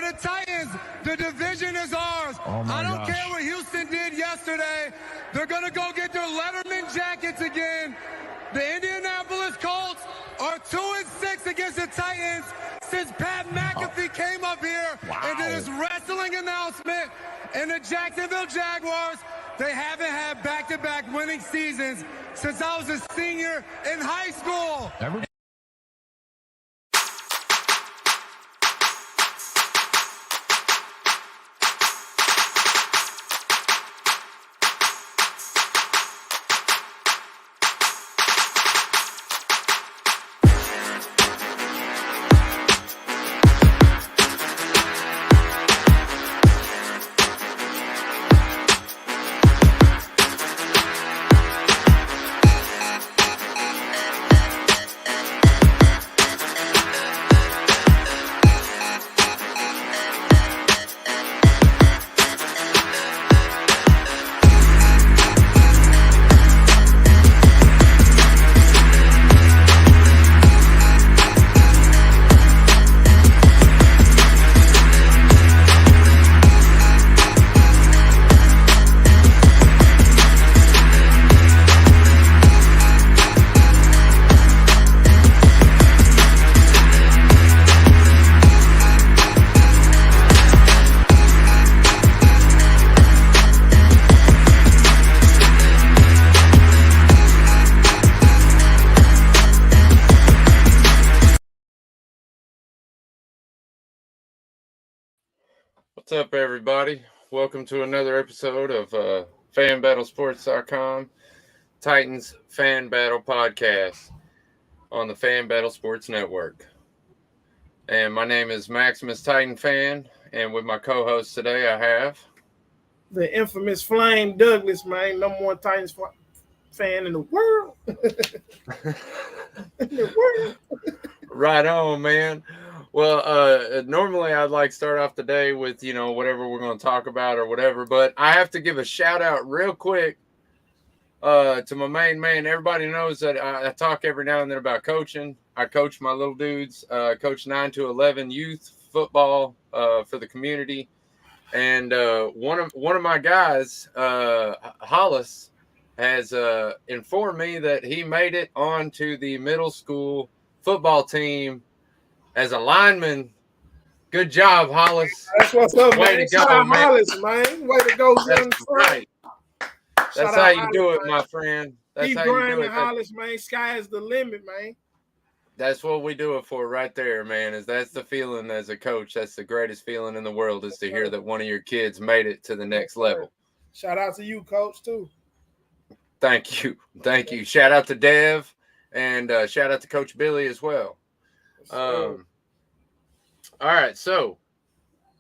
the Titans, the division is ours. I don't care what Houston did yesterday. They're going to go get their Letterman jackets again. The Indianapolis Colts are 2-6 against the Titans since Pat McAfee came up here and did his wrestling announcement. And the Jacksonville Jaguars, they haven't had back-to-back winning seasons since I was a senior in high school. What's up, everybody? Welcome to another episode of FanBattleSports.com, Titans Fan Battle Podcast on the Fan Battle Sports Network. And my name is Maximus Titan Fan, and with my co-host today, I have the infamous Flame Douglas, man, number one Titans fan in the world. Right on, man. Well, normally I'd like to start off the day with, whatever we're going to talk about or whatever, but I have to give a shout out real quick to my main man. Everybody knows that I talk every now and then about coaching. I coach my little dudes, coach 9 to 11 youth football for the community. And one of my guys, Hollis, has informed me that he made it onto the middle school football team as a lineman. Good job, Hollis. That's what's up, Way man. to go, Shout out man. Hollis, man. Way to go, young That's friend. right. That's how you do it, my friend. That's Keep how you do grinding, it. Hollis, man. Sky is the limit, man. That's what we do it for right there, man. That's the feeling as a coach. That's the greatest feeling in the world, is to hear that one of your kids made it to the next level. Shout out to you, coach, too. Thank you. Thank you. Shout out to Dev, and shout out to Coach Billy as well. All right, so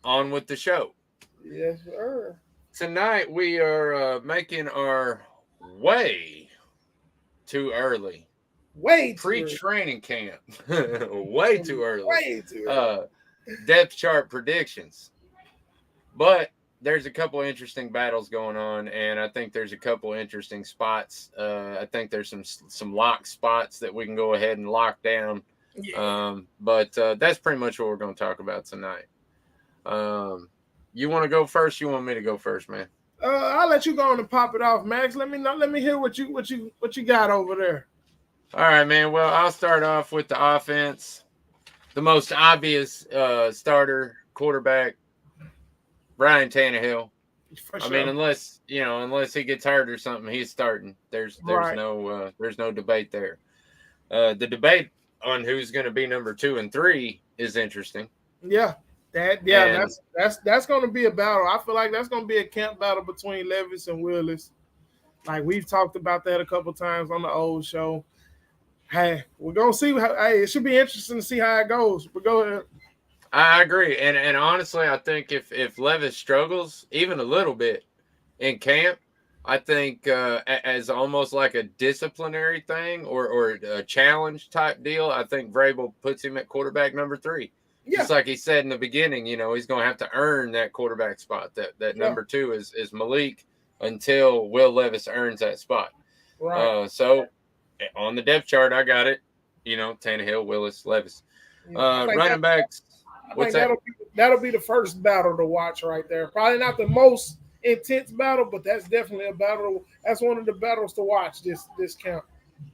on with the show. Yes, sir. Tonight we are making our way too early. Pre-training camp. Way too early. Way too early. Depth chart predictions. But there's a couple interesting battles going on, and I think there's a couple interesting spots. I think there's some lock spots that we can go ahead and lock down. Yeah. But that's pretty much what we're going to talk about tonight. You want to go first? You want me to go first, man? I'll let you go on and pop it off, Max. Let me hear what you got over there. All right, man. Well, I'll start off with the offense. The most obvious starter quarterback, Ryan Tannehill. For sure. I mean, unless he gets hurt or something, he's starting. There's right. no debate there. The debate on who's going to be number 2 and 3 is interesting. Yeah, that's going to be a battle. I feel like that's going to be a camp battle between Levis and Willis. Like we've talked about that a couple times on the old show. Hey, we're going to see. It should be interesting to see how it goes. But go ahead. I agree, and honestly, I think if Levis struggles even a little bit in camp, I think as almost like a disciplinary thing or a challenge type deal, I think Vrabel puts him at quarterback number 3. Yeah. Just like he said in the beginning, he's going to have to earn that quarterback spot. That number 2 is Malik until Will Levis earns that spot. Right. So on the depth chart, I got it. Tannehill, Willis, Levis. Running backs. I think that'll be the first battle to watch right there. Probably not the most intense battle, but that's definitely a battle. That's one of the battles to watch this camp.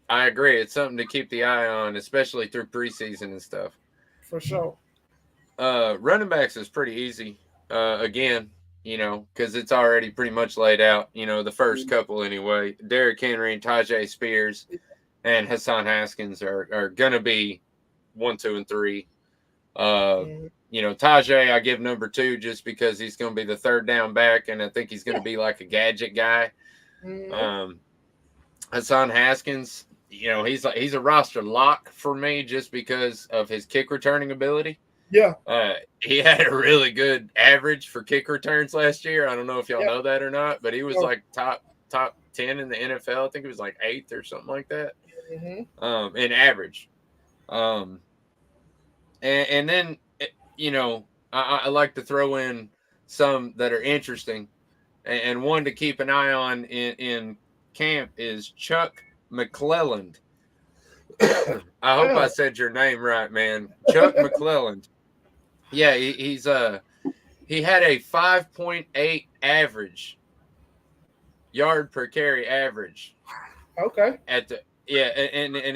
I agree. It's something to keep the eye on, especially through preseason and stuff. For sure. Running backs is pretty easy. Again, because it's already pretty much laid out. The first couple anyway. Derrick Henry and Tajay Spears and Hassan Haskins are gonna be 1, 2, and 3. Tajay I give number 2 just because he's gonna be the third down back, and I think he's gonna be like a gadget guy. Hassan Haskins, he's a roster lock for me just because of his kick returning ability. Yeah. He had a really good average for kick returns last year. I don't know if y'all know that or not, but he was like top 10 in the NFL. I think it was like 8th or something like that. In average. And then, I like to throw in some that are interesting, and one to keep an eye on in camp is Chuck McClelland. I hope I said your name right, man. Chuck McClelland. Yeah, he had a 5.8 average yard per carry average. Okay. And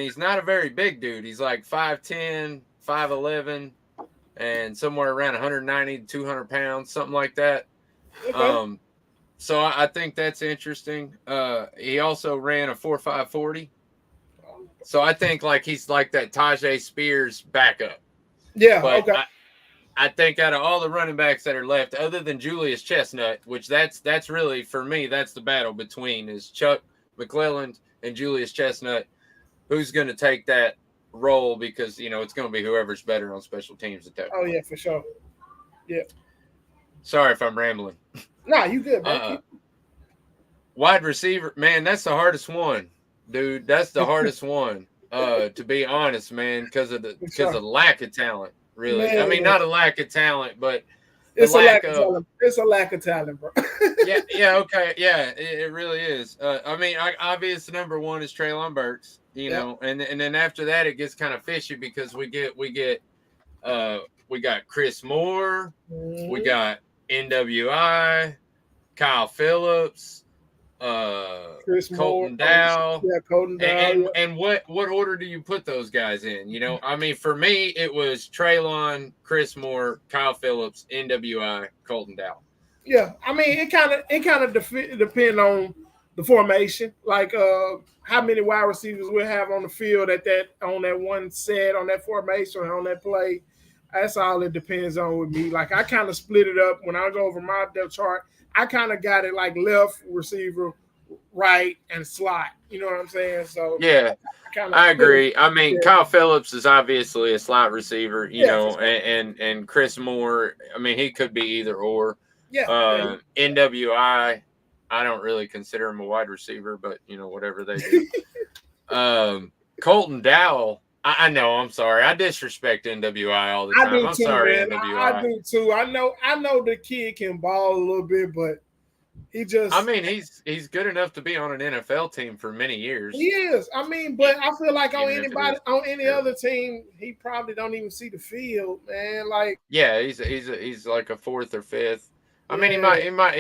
he's not a very big dude. He's like 5'10", 5'11", and somewhere around 190 to 200 pounds, something like that. Okay. So I think that's interesting. He also ran a 4.5 40. So I think he's like that Tajay Spears backup. Yeah, but okay. I think out of all the running backs that are left, other than Julius Chestnut, which that's really, for me, that's the battle between is Chuck McClelland and Julius Chestnut. Who's going to take that role? Because, it's going to be whoever's better on special teams at that point. Oh, yeah, for sure. Yeah. Sorry if I'm rambling. Nah, you good, man. Wide receiver, man, that's the hardest one, dude. That's the hardest one, to be honest, man, because of the lack of talent. Really, man, I mean, not a lack of talent, but it's a lack of talent. It's a lack of talent, bro. yeah, okay, yeah, it really is. I mean, obvious number 1 is Treylon Burks, and then after that it gets kind of fishy because we got Chris Moore, we got NWI, Kyle Phillips, Colton Dow. Yeah, Colton Dow. And what order do you put those guys in? I mean, for me, it was Treylon, Chris Moore, Kyle Phillips, NWI, Colton Dow. Yeah, I mean, it kind of depend on the formation, like how many wide receivers we'll have on the field on that one set, on that formation, on that play. That's all it depends on with me. Like I kind of split it up when I go over my depth chart. I kind of got it like left receiver, right, and slot. You know what I'm saying? So yeah, I agree. I mean, Kyle Phillips is obviously a slot receiver, and Chris Moore. I mean, he could be either or. Yeah. NWI, I don't really consider him a wide receiver, but whatever they do. Colton Dowell. I know. I'm sorry. I disrespect NWI all the time. I'm sorry, man. NWI. I do too. I know the kid can ball a little bit, but he just. I mean, he's good enough to be on an NFL team for many years. He is. I mean, but I feel like on any other team, he probably don't even see the field, man. Like. Yeah, he's like a 4th or 5th. I mean, he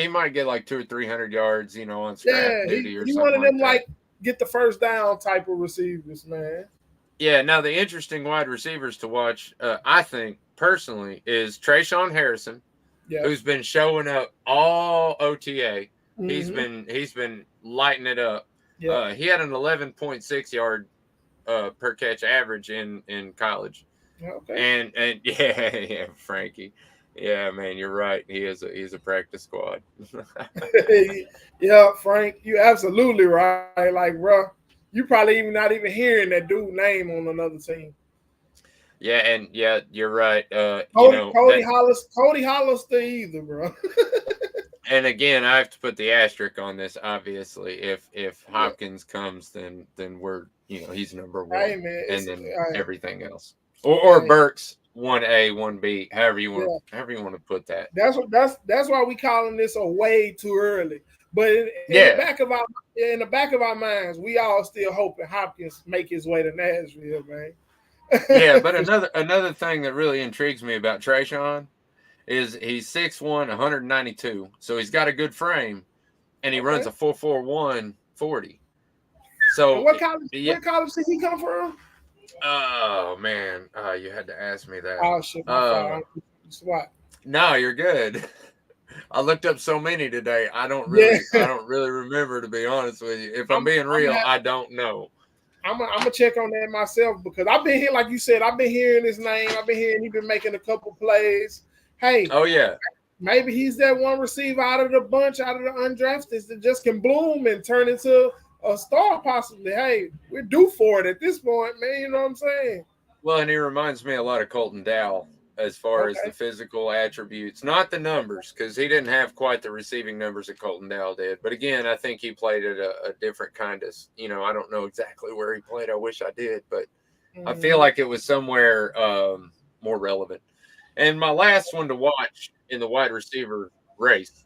might get like 200 or 300 yards, on scrap duty or something. He one of them like get the first down type of receivers, man. Yeah, now the interesting wide receivers to watch, I think, personally, is Trayshawn Harrison, who's been showing up all OTA. Mm-hmm. He's been lighting it up. Yeah. He had an 11.6 yard per catch average in college. Okay. And yeah, Frankie. Yeah, man, you're right. He's a practice squad. Yeah, Frank, you absolutely right. Like, bro. You probably not even hearing that dude name on another team. Yeah, and you're right. Cody Hollister either, bro. And again, I have to put the asterisk on this. Obviously, if Hopkins comes, then we're he's number 1, and then everything else, or Burks 1A, 1B, however you want to put that. That's why we calling this a way too early. But in the back of our minds, we all still hoping Hopkins make his way to Nashville, man. Yeah, but another thing that really intrigues me about Trayshawn is he's 6'1", 192, so he's got a good frame, and he runs a 4.41 40. So and what college did he come from? Oh man, you had to ask me that. Oh shit, my fault. What? No, you're good. I looked up so many today. I don't Yeah. really remember, to be honest with you. If I'm being real, I don't know. I'm gonna check on that myself because I've been here, like you said, I've been hearing his name. I've been hearing he's been making a couple plays. Hey, oh yeah, maybe he's that one receiver out of the bunch, out of the undrafted that just can bloom and turn into a star possibly. Hey, we're due for it at this point, man. You know what I'm saying? Well, and he reminds me a lot of Colton Dowell as far as the physical attributes, not the numbers, because he didn't have quite the receiving numbers that Colton Dowell did. But again, I think he played at a different kind of, I don't know exactly where he played. I wish I did, but I feel like it was somewhere more relevant. And my last one to watch in the wide receiver race,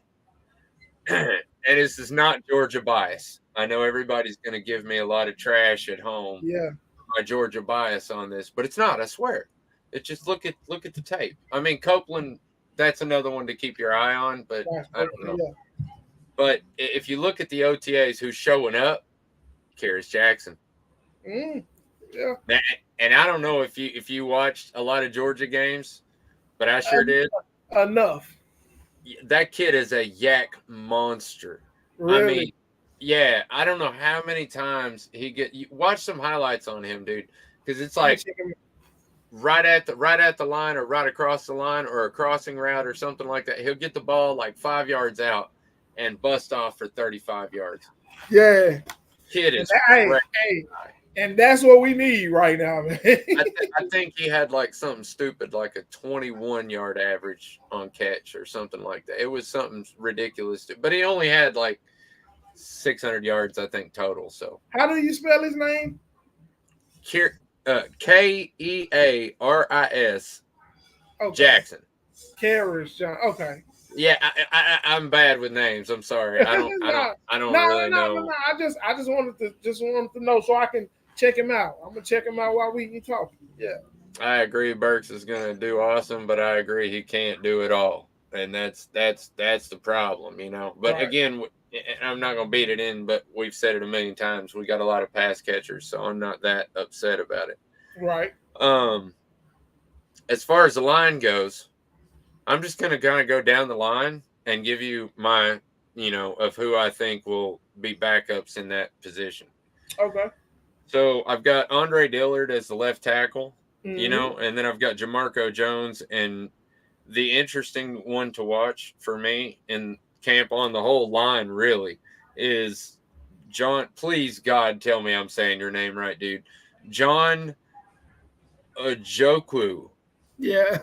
and this is not Georgia bias. I know everybody's going to give me a lot of trash at home. Yeah, my Georgia bias on this, but it's not. I swear. It's just look at the tape. I mean, Copeland, that's another one to keep your eye on, but I don't know. Yeah. But if you look at the OTAs, who's showing up, Karis Jackson. Yeah. And I don't know if you watched a lot of Georgia games, but I sure did. Enough. That kid is a yak monster. Really? I mean, yeah, I don't know how many times watch some highlights on him, dude, because it's like right at the line or right across the line or a crossing route or something like that. He'll get the ball like 5 yards out and bust off for 35 yards. Yeah. Kid is hey, and that's what we need right now, man. I think he had like something stupid, like a 21-yard average on catch or something like that. It was something ridiculous, but he only had like 600 yards, I think, total. So how do you spell his name? Kearis Jackson. Karis John. Okay. Yeah, I'm bad with names. I'm sorry. I don't really know. No. I just wanted to know so I can check him out. I'm gonna check him out while we talking. Yeah. I agree. Burks is gonna do awesome, but I agree he can't do it all, and that's the problem, But again, I'm not gonna beat it in, but we've said it a million times. We got a lot of pass catchers, so I'm not that upset about it. Right. As far as the line goes, I'm just going to kind of go down the line and give you my, of who I think will be backups in that position. Okay. So I've got Andre Dillard as the left tackle, and then I've got Jamarco Jones. And the interesting one to watch for me in camp on the whole line really is John. Please, God, tell me I'm saying your name right, dude. John Ojukwu. Yeah.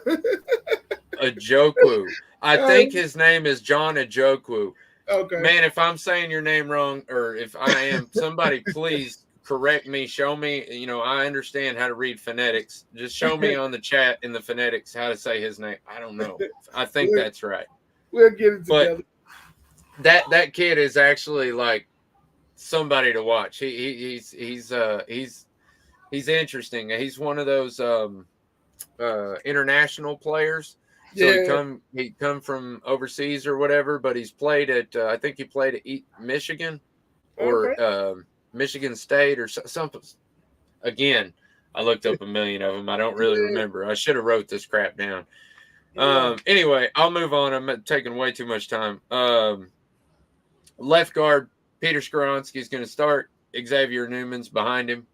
Ojukwu. I think his name is John Ojukwu. Okay. Man, if I'm saying your name wrong, or if I am, somebody please correct me. Show me, I understand how to read phonetics. Just show me on the chat in the phonetics how to say his name. I don't know. I think that's right. We'll get it together. But that kid is actually like somebody to watch. He's interesting. He's one of those international players. So he come from overseas or whatever, but he's played at I think he played at Michigan or Michigan State or something. Again, I looked up a million of them. I don't really remember. I should have wrote this crap down. Anyway, I'll move on. I'm taking way too much time. Left guard, Peter Skoronski is going to start. Xavier Newman's behind him.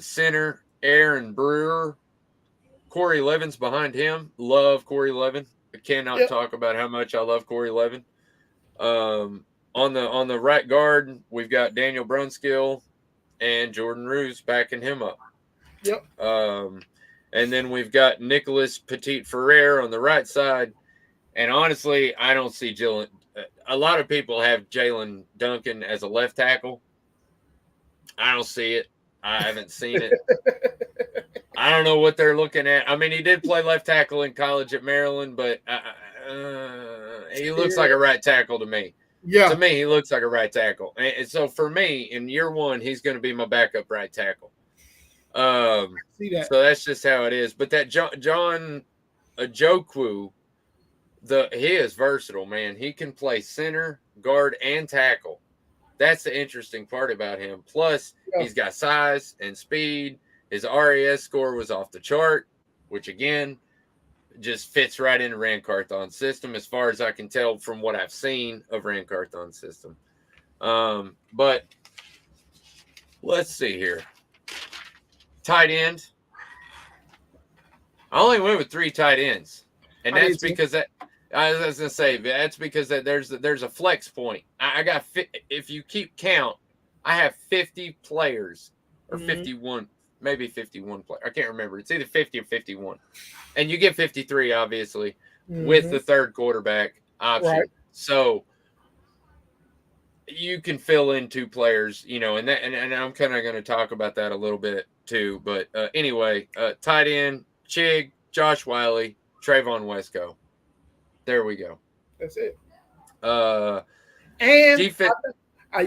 Center, Aaron Brewer. Corey Levin's behind him. Love Corey Levin. I cannot talk about how much I love Corey Levin. On the right guard, we've got Daniel Brunskill and Jordan Ruse backing him up. Yep. And then we've got Nicholas Petit-Ferrer on the right side. And honestly, I don't see Jalen. A lot of people have Jalen Duncan as a left tackle. I don't see it. I haven't seen it. I don't know what they're looking at. I mean, he did play left tackle in college at Maryland, but he looks like a right tackle to me. Yeah. To me, he looks like a right tackle. And so for me, in year one, he's going to be my backup right tackle. See that. So that's just how it is. But that John Ajokwu, he is versatile, man. He can play center, guard, and tackle. That's the interesting part about him. Plus, he's got size and speed. His RAS score was off the chart, which again just fits right into Rancarthon's system, as far as I can tell from what I've seen of Rancarthon's system. But let's see here. Tight end. I only went with 3 tight ends, and that's because that. I was gonna say that's because that there's a flex point. I got, if you keep count, I have 50 players or 51, maybe 51 players. I can't remember. It's either 50 or 51, and you get 53 obviously with the third quarterback option. Right. So you can fill in 2 players, and I'm kind of going to talk about that a little bit too. But anyway, tight end Chig, Josh Wiley, Trayvon Wesco. There we go. That's it. And defense. I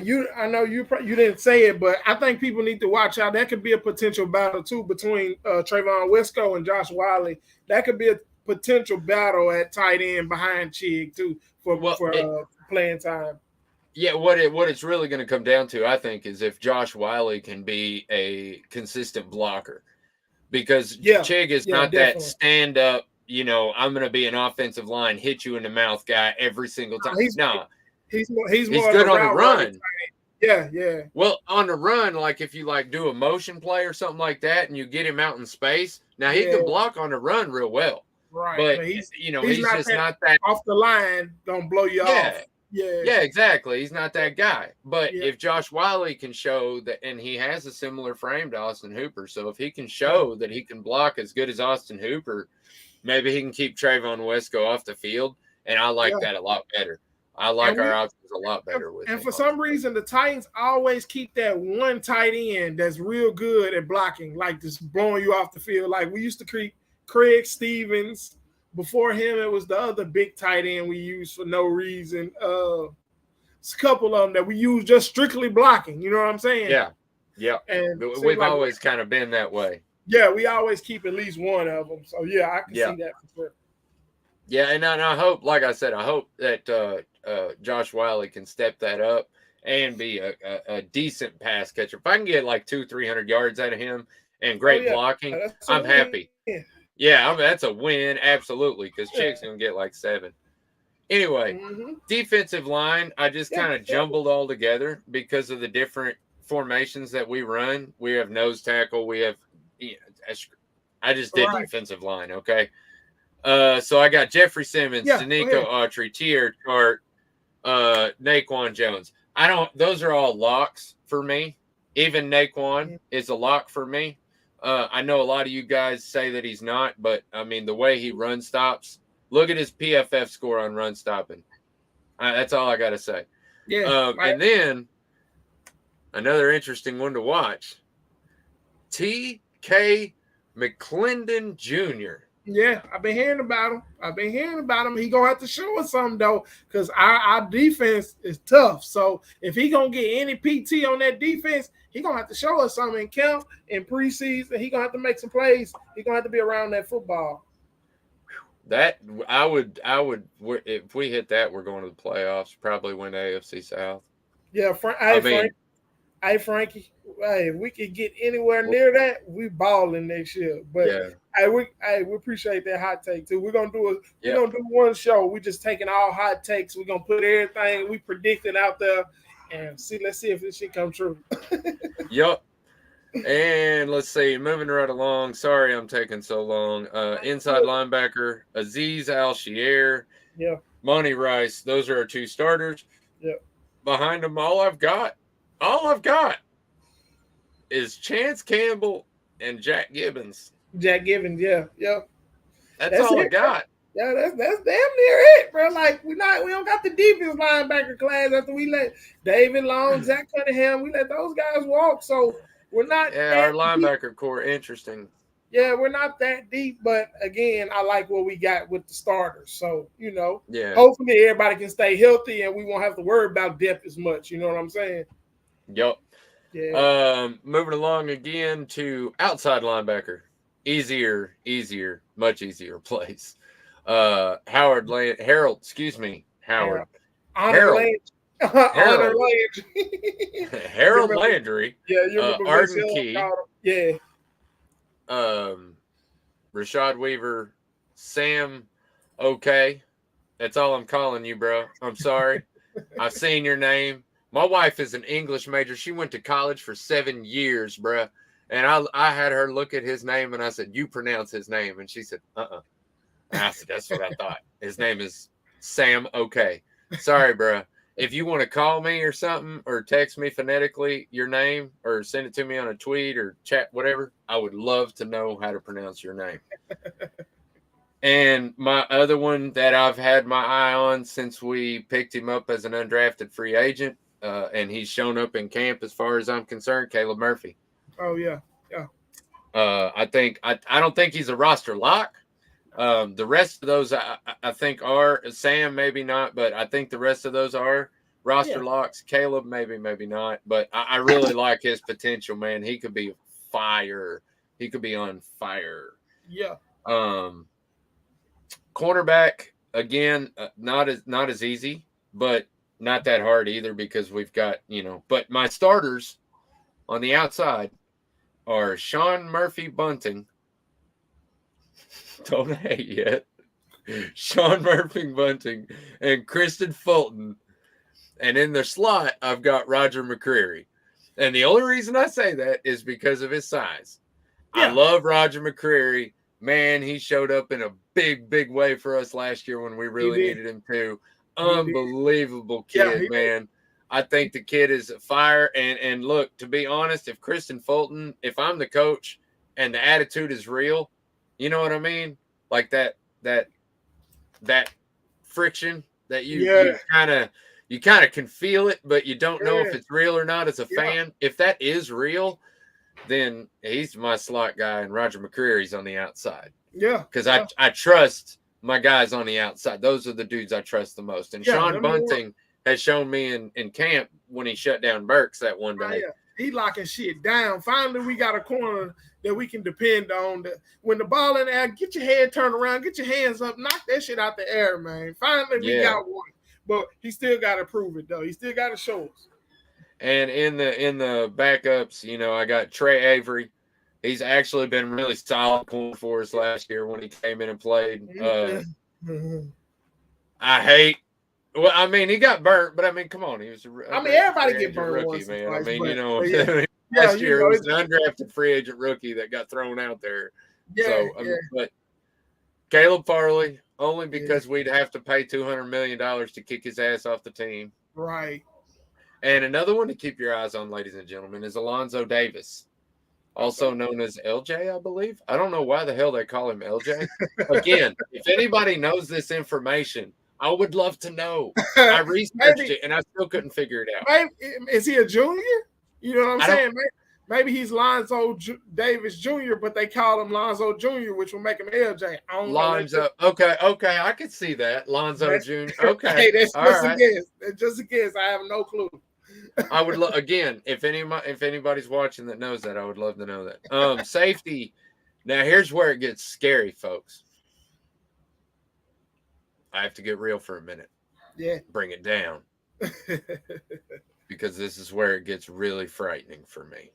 know you didn't say it, but I think people need to watch out. That could be a potential battle too between Trayvon Wesco and Josh Wiley. That could be a potential battle at tight end behind Chig too for playing time. Yeah, what it's really going to come down to, I think, is if Josh Wiley can be a consistent blocker, because Chig is not definitely that stand up. I'm going to be an offensive line, hit you in the mouth guy every single time. He's more good on the run. Yeah. Well, on the run, like if you do a motion play or something like that, and you get him out in space, now he can block on the run real well. Right, but he's just not that off the line. Gonna blow you off. Yeah, exactly. He's not that guy. But if Josh Wiley can show that, and he has a similar frame to Austin Hooper, so if he can show that he can block as good as Austin Hooper, maybe he can keep Trayvon Wesco off the field, and I like that a lot better. I like our options a lot better with him. And for some reason, the Titans always keep that one tight end that's real good at blocking, like just blowing you off the field. Like we used to keep Craig Stevens. Before him, it was the other big tight end we used for no reason. It's a couple of them that we use just strictly blocking. You know what I'm saying? Yeah. And we've always kind of been that way. Yeah, we always keep at least one of them. So, I can see that for sure. Yeah, and I hope, like I said, I hope that Josh Wiley can step that up and be a decent pass catcher. If I can get 200-300 yards out of him and great blocking, I'm happy. Yeah, that's a win, absolutely, because Chig's going to get 7. Anyway, defensive line, I just kind of jumbled all together because of the different formations that we run. We have nose tackle. We have I just did defensive line, okay? So I got Jeffrey Simmons, Danico Autry, Tier Chart, Naquan Jones. Those are all locks for me. Even Naquan is a lock for me. I know a lot of you guys say that he's not, but I mean, the way he run stops, look at his PFF score on run stopping. That's all I got to say. And then another interesting one to watch, T.K. McClendon Jr. Yeah, I've been hearing about him. He going to have to show us something, though, because our defense is tough. So if he going to get any PT on that defense, he going to have to show us something in camp, in preseason. He going to have to make some plays. He going to have to be around that football. That I would if we hit that, we're going to the playoffs, probably win the AFC South. Yeah, Frankie, if we could get anywhere near that, we balling next year. But we appreciate that hot take too. We're gonna do one show. We just taking all hot takes. We're gonna put everything we predicted out there and let's see if this shit come true. Yup. And let's see, moving right along. Sorry I'm taking so long. Inside linebacker, Azeez Al-Shaair, Monty Rice. Those are our 2 starters. Yep. Behind them, all I've got is Chance Campbell and Jack Gibbons. Yeah. That's all I got. Yeah, that's damn near it, bro. We don't got the defense linebacker class after we let David Long, Zach Cunningham, we let those guys walk. So we're not. Yeah, our linebacker core, interesting. Yeah, we're not that deep, but again, I like what we got with the starters. So, hopefully everybody can stay healthy and we won't have to worry about depth as much. You know what I'm saying? Yep. Yeah. Moving along again to outside linebacker. Easier, much easier place. Harold. Honor Harold. Landry. Honor Harold. Landry. Harold Landry. Yeah, you remember Arden Michelle Key. called him? Yeah. Rashad Weaver. Sam. Okay. That's all I'm calling you, bro. I'm sorry. I've seen your name. My wife is an English major. She went to college for 7 years, bro. And I had her look at his name, and I said, "You pronounce his name." And she said, "Uh-uh." And I said, "That's what I thought. His name is Sam. Okay. Sorry, bro. If you want to call me or something or text me phonetically your name or send it to me on a tweet or chat, whatever, I would love to know how to pronounce your name." And my other one that I've had my eye on since we picked him up as an undrafted free agent, and he's shown up in camp as far as I'm concerned, Caleb Murphy. Oh, yeah. I don't think he's a roster lock. The rest of those I think are. Sam maybe not, but I think the rest of those are roster locks. Caleb maybe not, but I really like his potential, man. He could be fire. He could be on fire. Yeah. Cornerback again, not as easy, but not that hard either because we've got But my starters on the outside are Sean Murphy Bunting. Don't hate yet. Sean Murphy Bunting and Kristen Fulton, and in the slot I've got Roger McCreary. And the only reason I say that is because of his size. Yeah. I love Roger McCreary. Man, he showed up in a big way for us last year when we really needed him to. Unbelievable kid, man. I think the kid is fire. And look, to be honest, if Kristen Fulton, if I'm the coach and the attitude is real, you know what I mean? Like that friction that you kind of can feel it, but you don't know if it's real or not as a fan. If that is real, then he's my slot guy, and Roger McCreary's on the outside. Yeah. Because I trust my guys on the outside. Those are the dudes I trust the most. And Sean Bunting has shown me in camp when he shut down Burks that one day. Yeah. He locking shit down. Finally, we got a corner that we can depend on. When the ball in the air, get your head turned around, get your hands up, knock that shit out the air, man. Finally, we got one. But he still got to prove it, though. He still got to show us. And in the backups, I got Trey Avery. He's actually been really solid for us last year when he came in and played. He got burnt, but come on, he was. Everybody get burnt rookie, man. Twice, last year it was an undrafted free agent rookie that got thrown out there. But Caleb Farley, only because we'd have to pay $200 million to kick his ass off the team. Right. And another one to keep your eyes on, ladies and gentlemen, is Alonzo Davis, also known as LJ, I believe. I don't know why the hell they call him LJ. Again, if anybody knows this information, I would love to know. I researched it, and I still couldn't figure it out. Maybe, is he a junior? You know what I'm saying? Maybe he's Lonzo Davis Jr., but they call him Lonzo Jr., which will make him LJ. Lonzo. Okay, I could see that. Lonzo Jr. Okay. Hey, that's just a guess. That's just a guess. I have no clue. I would again, if anybody's watching that knows that, I would love to know that. Safety. Now here's where it gets scary, folks. I have to get real for a minute. Yeah. Bring it down. Because this is where it gets really frightening for me.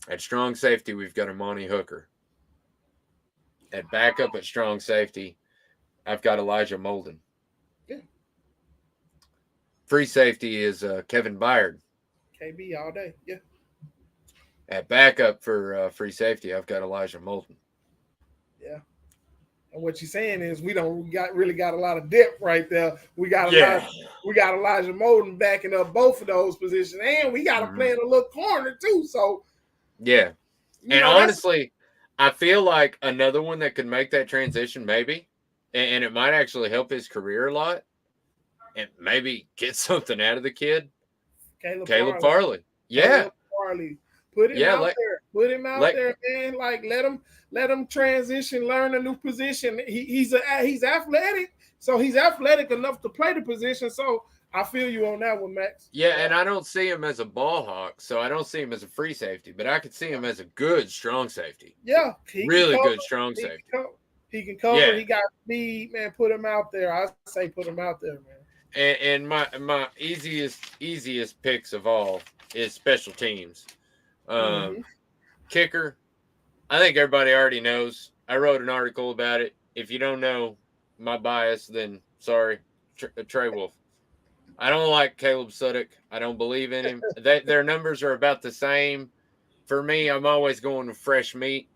At strong safety, we've got Amani Hooker. At backup at strong safety, I've got Elijah Molden. Yeah. Free safety is Kevin Byard. KB all day. Yeah. At backup for free safety, I've got Elijah Molden. Yeah. And what you're saying is we really got a lot of depth right there. We got Elijah Molden backing up both of those positions, and we got to play in a little corner too. So yeah, honestly, I feel like another one that could make that transition maybe, and it might actually help his career a lot, and maybe get something out of the kid. Caleb Farley. Yeah. Caleb Farley. Put him out there. Put him out there, man. Like let him transition, learn a new position. He's athletic, so he's athletic enough to play the position. So I feel you on that one, Max. Yeah, and I don't see him as a ball hawk, so I don't see him as a free safety, but I could see him as a good strong safety. Yeah, really good strong safety. He can cover. Yeah. He got speed, man. Put him out there. I say put him out there, man. And my easiest picks of all is special teams. Kicker, I think everybody already knows. I wrote an article about it. If you don't know my bias, then sorry, Trey Wolf. I don't like Caleb Suddick. I don't believe in him. Their numbers are about the same. For me, I'm always going with fresh meat.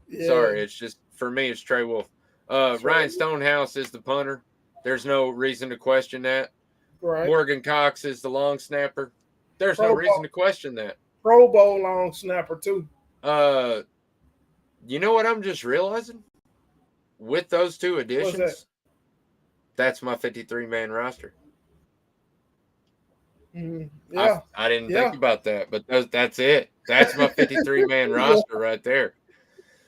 Yeah. Sorry, it's just for me, it's Trey Wolf. Ryan Stonehouse is the punter. There's no reason to question that. Right. Morgan Cox is the long snapper. There's no reason to question that. Pro Bowl long snapper too. You know what I'm just realizing? With those two additions, that's my 53-man roster. Yeah, I didn't think about that, but that's it. That's my 53-man roster right there.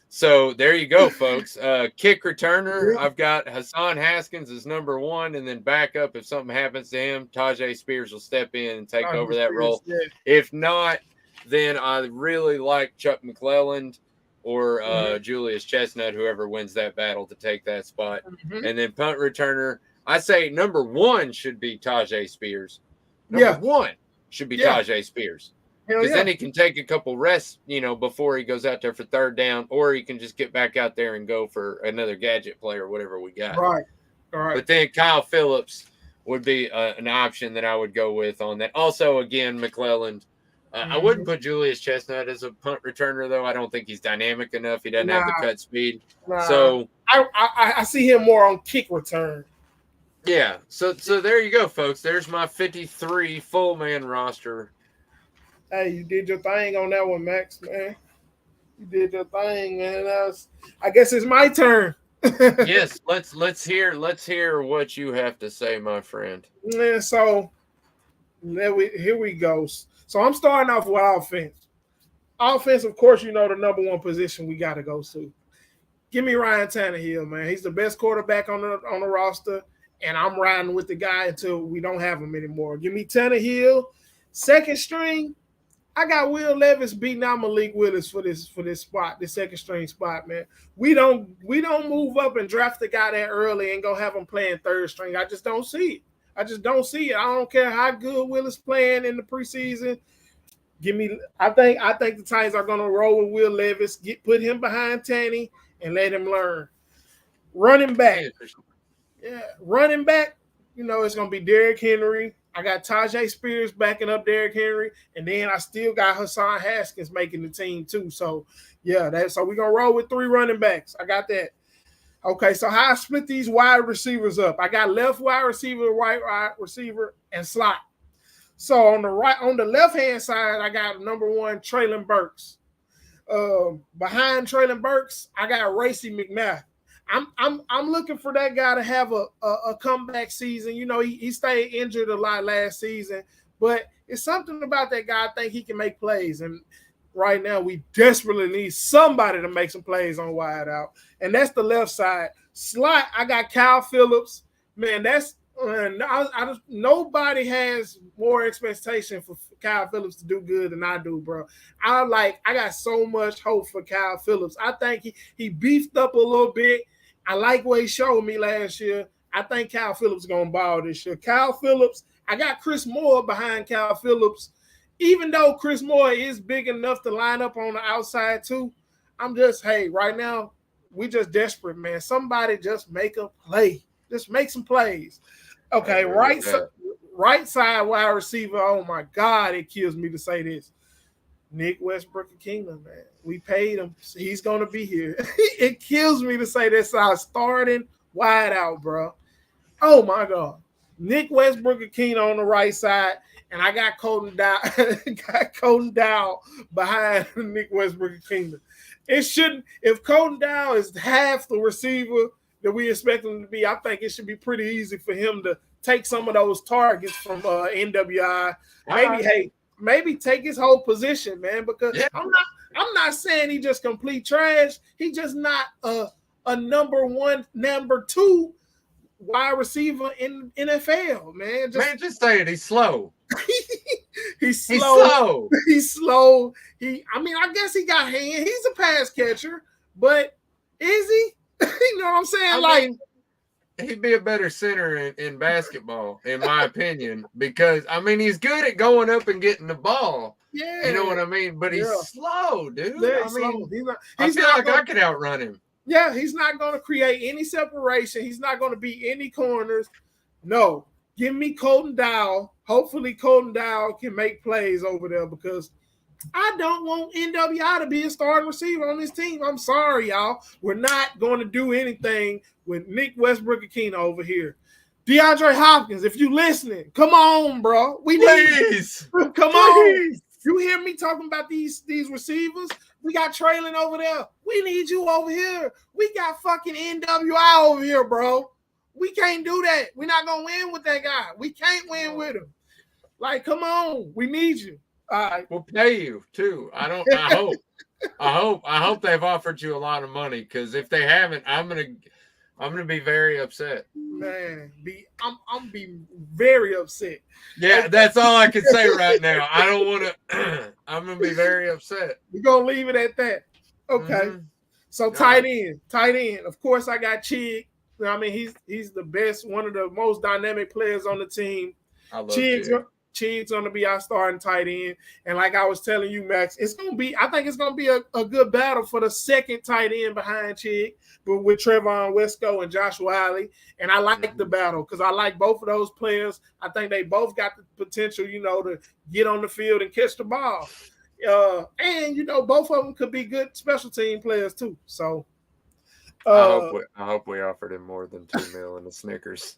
So there you go, folks. Kick returner, I've got Hassan Haskins as number 1, and then backup if something happens to him, Tajay Spears will step in and take over that role. Yeah. If not, then I really like Chuck McClelland or Julius Chestnut, whoever wins that battle, to take that spot. And then punt returner, I say number 1 should be Tajay Spears. Number 1 should be Tajay Spears. Because then he can take a couple rests, before he goes out there for third down, or he can just get back out there and go for another gadget play or whatever we got. Right. All right. But then Kyle Phillips would be an option that I would go with on that. Also, again, McClelland. I wouldn't put Julius Chestnut as a punt returner, though. I don't think he's dynamic enough. He doesn't have the cut speed. So I see him more on kick return. Yeah. So there you go, folks. There's my 53 full man roster. Hey, you did your thing on that one, Max, man. You did your thing, man. I guess it's my turn. Yes, let's hear what you have to say, my friend. Yeah, so here we go. So I'm starting off with offense. Offense, of course, the number 1 position we got to go to. Give me Ryan Tannehill, man. He's the best quarterback on the roster, and I'm riding with the guy until we don't have him anymore. Give me Tannehill. Second string, I got Will Levis beating out Malik Willis for this spot, this second string spot, man. We don't move up and draft the guy that early and go have him playing third string. I just don't see it. I don't care how good Willis playing in the preseason. I think the Titans are gonna roll with Will Levis, put him behind Tanny and let him learn. Running back. Yeah, running back, it's gonna be Derrick Henry. I got Tajay Spears backing up Derrick Henry, and then I still got Hassan Haskins making the team too. So, so we're going to roll with 3 running backs. I got that. Okay, so how I split these wide receivers up? I got left wide receiver, right wide receiver, and slot. So on the left-hand side, I got number 1, Traylon Burks. Behind Traylon Burks, I got Racey McMath. I'm looking for that guy to have a comeback season. He stayed injured a lot last season, but it's something about that guy. I think he can make plays, and right now we desperately need somebody to make some plays on wide out, and that's the left side. Slot, I got Kyle Phillips. Man, that's nobody has more expectation for Kyle Phillips to do good than I do, bro. I got so much hope for Kyle Phillips. I think he beefed up a little bit. I like what he showed me last year. I think Kyle Phillips is going to ball this year. Kyle Phillips, I got Chris Moore behind Kyle Phillips. Even though Chris Moore is big enough to line up on the outside too, right now, we just desperate, man. Somebody just make a play. Just make some plays. Okay, right side wide receiver. Oh, my God, it kills me to say this. Nick Westbrook-Ikhine, man. We paid him. He's going to be here. It kills me to say this. I starting wide out, bro. Oh, my God. Nick Westbrook-Ikhine on the right side, and I got Colton Dowell behind Nick Westbrook-Ikhine. It shouldn't – if Colton Dowell is half the receiver that we expect him to be, I think it should be pretty easy for him to take some of those targets from NWI. Maybe take his whole position, man, because I'm not saying he just complete trash. He just not a number 1, number 2 wide receiver in NFL, man. Just say it. He's slow. He's slow. He's slow. I guess he got hand. He's a pass catcher, but is he? You know what I'm saying? He'd be a better center in basketball, in my opinion, because he's good at going up and getting the ball. Yeah, you know what I mean. But he's slow, dude. Slow. I feel like I could outrun him. Yeah, he's not going to create any separation. He's not going to beat any corners. No, give me Colton Dowell. Hopefully, Colton Dowell can make plays over there because I don't want NWI to be a starting receiver on this team. I'm sorry, y'all. We're not going to do anything with Nick Westbrook-Akina over here. DeAndre Hopkins, if you listening, come on, bro. We need you. Come on. You hear me talking about these receivers? We got Traylon over there. We need you over here. We got fucking NWI over here, bro. We can't do that. We're not going to win with that guy. We can't win with him. Like, come on. We need you. All right. We'll pay you too. I hope they've offered you a lot of money, because if they haven't, I'm gonna be very upset. Man, I'm be very upset. Yeah, that's all I can say right now. I don't want to. I'm gonna be very upset. We're gonna leave it at that. Okay. Mm-hmm. So tight end. Of course, I got Chig. He's the best, one of the most dynamic players on the team. I love Chig's going to be our starting tight end. And like I was telling you, Max, I think it's going to be a good battle for the second tight end behind Chig, but with Trevon Wesco and Josh Wiley. And I like the battle because I like both of those players. I think they both got the potential, to get on the field and catch the ball. And, both of them could be good special team players too. So I hope we offered him more than $2 million in the Snickers.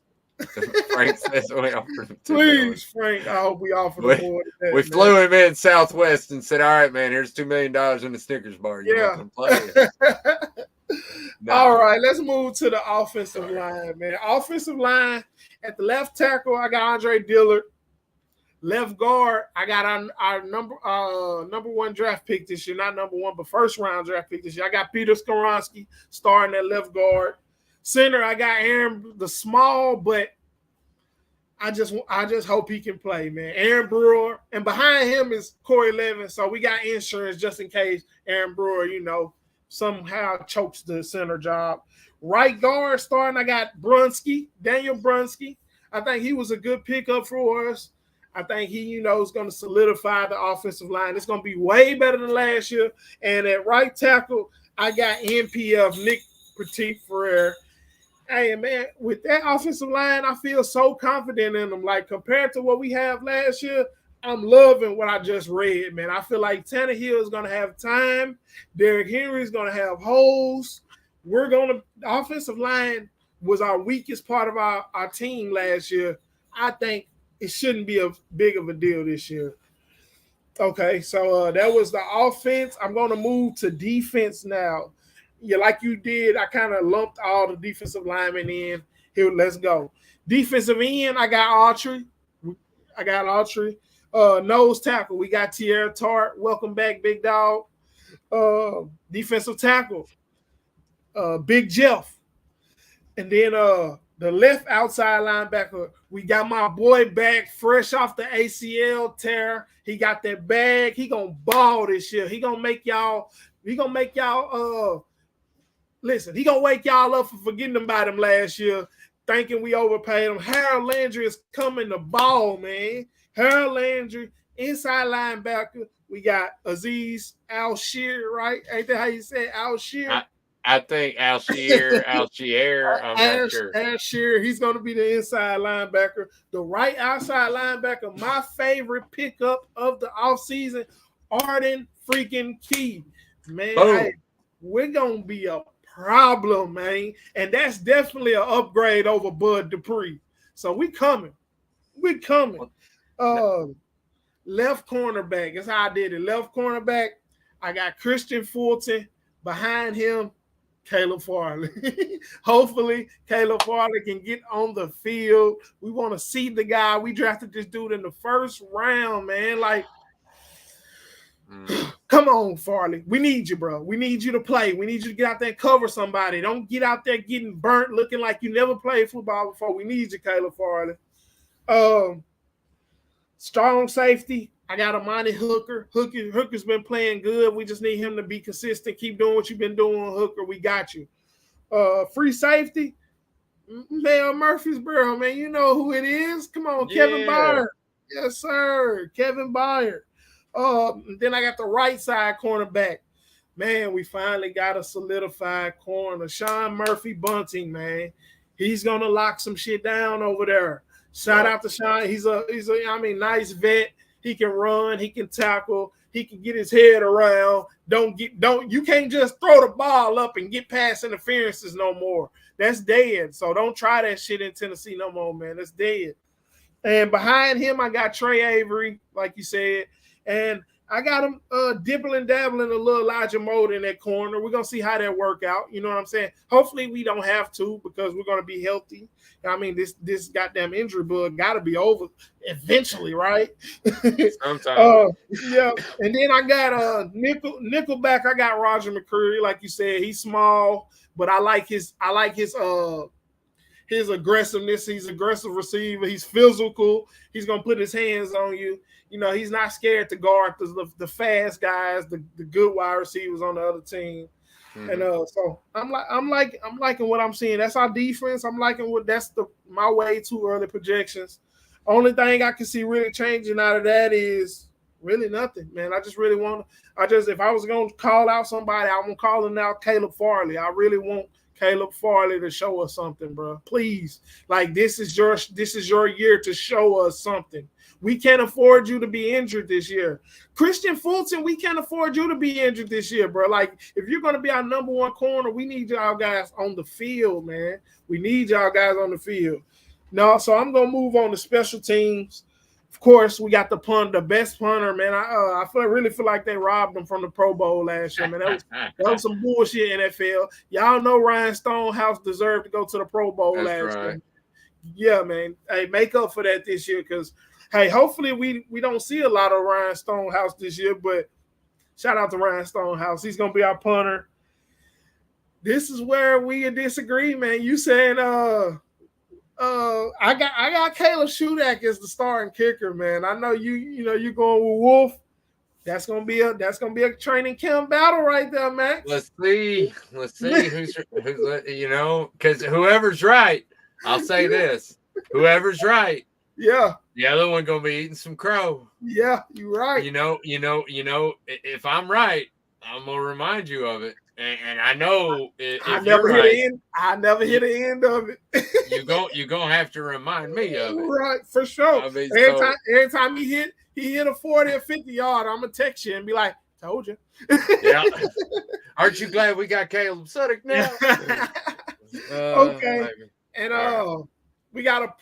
Frank says we offered him $2 million. Please, Frank, I hope we offered him more than that. We flew him in Southwest and said, all right, man, here's $2 million in the Snickers bar. No. All right, let's move to the offensive line, man. Offensive line, at the left tackle, I got Andre Dillard. Left guard, I got our number one draft pick this year. Not number one, but first round draft pick this year. I got Peter Skoronski starting at left guard. Center, I got Aaron, the small, but I just hope he can play, man. Aaron Brewer, and behind him is Corey Levin, so we got insurance just in case Aaron Brewer, somehow chokes the center job. Right guard starting, I got Daniel Brunski. I think he was a good pickup for us. I think he, is going to solidify the offensive line. It's going to be way better than last year. And at right tackle, I got NPF, Nick Petit-Frere. Hey, man, with that offensive line, I feel so confident in them. Like, compared to what we have last year, I'm loving what I just read, man. I feel like Tannehill is going to have time. Derrick Henry is going to have holes. The offensive line was our weakest part of our team last year. I think it shouldn't be a big of a deal this year. Okay, so that was the offense. I'm going to move to defense now. Yeah, like you did, I kind of lumped all the defensive linemen in. Here, let's go. Defensive end, I got Autry. Nose tackle, we got Tierra Tart. Welcome back, big dog. Defensive tackle, Big Jeff. And then the left outside linebacker, we got my boy back, fresh off the ACL tear. He got that bag. He gonna ball this year. He gonna make y'all. Listen, he gonna wake y'all up for forgetting about him last year, thinking we overpaid him. Harold Landry is coming to ball, man. Harold Landry, inside linebacker. We got Aziz Al-Shir, right? Ain't that how you say Al-Shir? I think Al-Shir, I'm not sure. Al-Shir, he's going to be the inside linebacker. The right outside linebacker, my favorite pickup of the offseason, Arden freaking Key. Man, we're going to be a problem, man. And that's definitely an upgrade over Bud Dupree. So we coming. Left cornerback. That's how I did it. Left cornerback, I got Christian Fulton. Behind him, Caleb Farley. Hopefully, Caleb Farley can get on the field. We want to see the guy. We drafted this dude in the first round, man. Like, Come on, Farley. We need you, bro. We need you to play. We need you to get out there and cover somebody. Don't get out there getting burnt, looking like you never played football before. We need you, Caleb Farley. Strong safety. I got Amani Hooker. Hooker's been playing good. We just need him to be consistent. Keep doing what you've been doing, Hooker. We got you. Free safety. Man, Murfreesboro, man. You know who it is. Come on, yeah. Kevin Byard. Yes, sir. Kevin Byard. Then I got the right side cornerback. Man, we finally got a solidified corner. Sean Murphy Bunting, man. He's gonna lock some shit down over there. Shout out to Sean. He's a nice vet. He can run, he can tackle, he can get his head around. You can't just throw the ball up and get pass interferences no more. That's dead. So don't try that shit in Tennessee no more, man. That's dead. And behind him, I got Trey Avery, like you said. And I got him dipping and dabbling a little Elijah Mode in that corner. We're going to see how that work out. You know what I'm saying? Hopefully we don't have to because we're going to be healthy. I mean, this goddamn injury bug got to be over eventually, right? Sometimes. Yeah. And then I got nickelback. I got Roger McCreary. Like you said, he's small, but I like his aggressiveness. He's an aggressive receiver. He's physical. He's going to put his hands on you. You know, he's not scared to guard the fast guys, the good wide receivers on the other team. Mm-hmm. And so I'm liking what I'm seeing. That's our defense. I'm liking my way too early projections. Only thing I can see really changing out of that is really nothing, man. If I was gonna call out somebody, I'm gonna call him out Caleb Farley. I really want Caleb Farley to show us something, bro. Please. Like this is your year to show us something. We can't afford you to be injured this year. Christian Fulton, we can't afford you to be injured this year, bro. Like, if you're going to be our number one corner, we need y'all guys on the field, man. We need y'all guys on the field. No, so I'm going to move on to special teams. Of course, we got the best punter, man. I really feel like they robbed him from the Pro Bowl last year, man. That was some bullshit, NFL. Y'all know Ryan Stonehouse deserved to go to the Pro Bowl last year. Yeah, man. Hey, make up for that this year because – hey, hopefully we don't see a lot of Ryan Stonehouse this year, but shout out to Ryan Stonehouse. He's going to be our punter. This is where we disagree, man. You saying I got Caleb Shudak as the starting kicker, man. I know you're going with Wolf. That's gonna be a training camp battle right there, Max. Let's see who's because whoever's right, I'll say this. Whoever's right. Yeah. The other one gonna be eating some crow. Yeah, you're right. You know. If I'm right, I'm gonna remind you of it. And I know I never hear the end of it. you're gonna have to remind me of it. Right, for sure. I mean, every time he hit a 40 or 50 yard, I'm gonna text you and be like, "Told you." Yeah. Aren't you glad we got Caleb Suddick now? Okay. Maybe. And we got a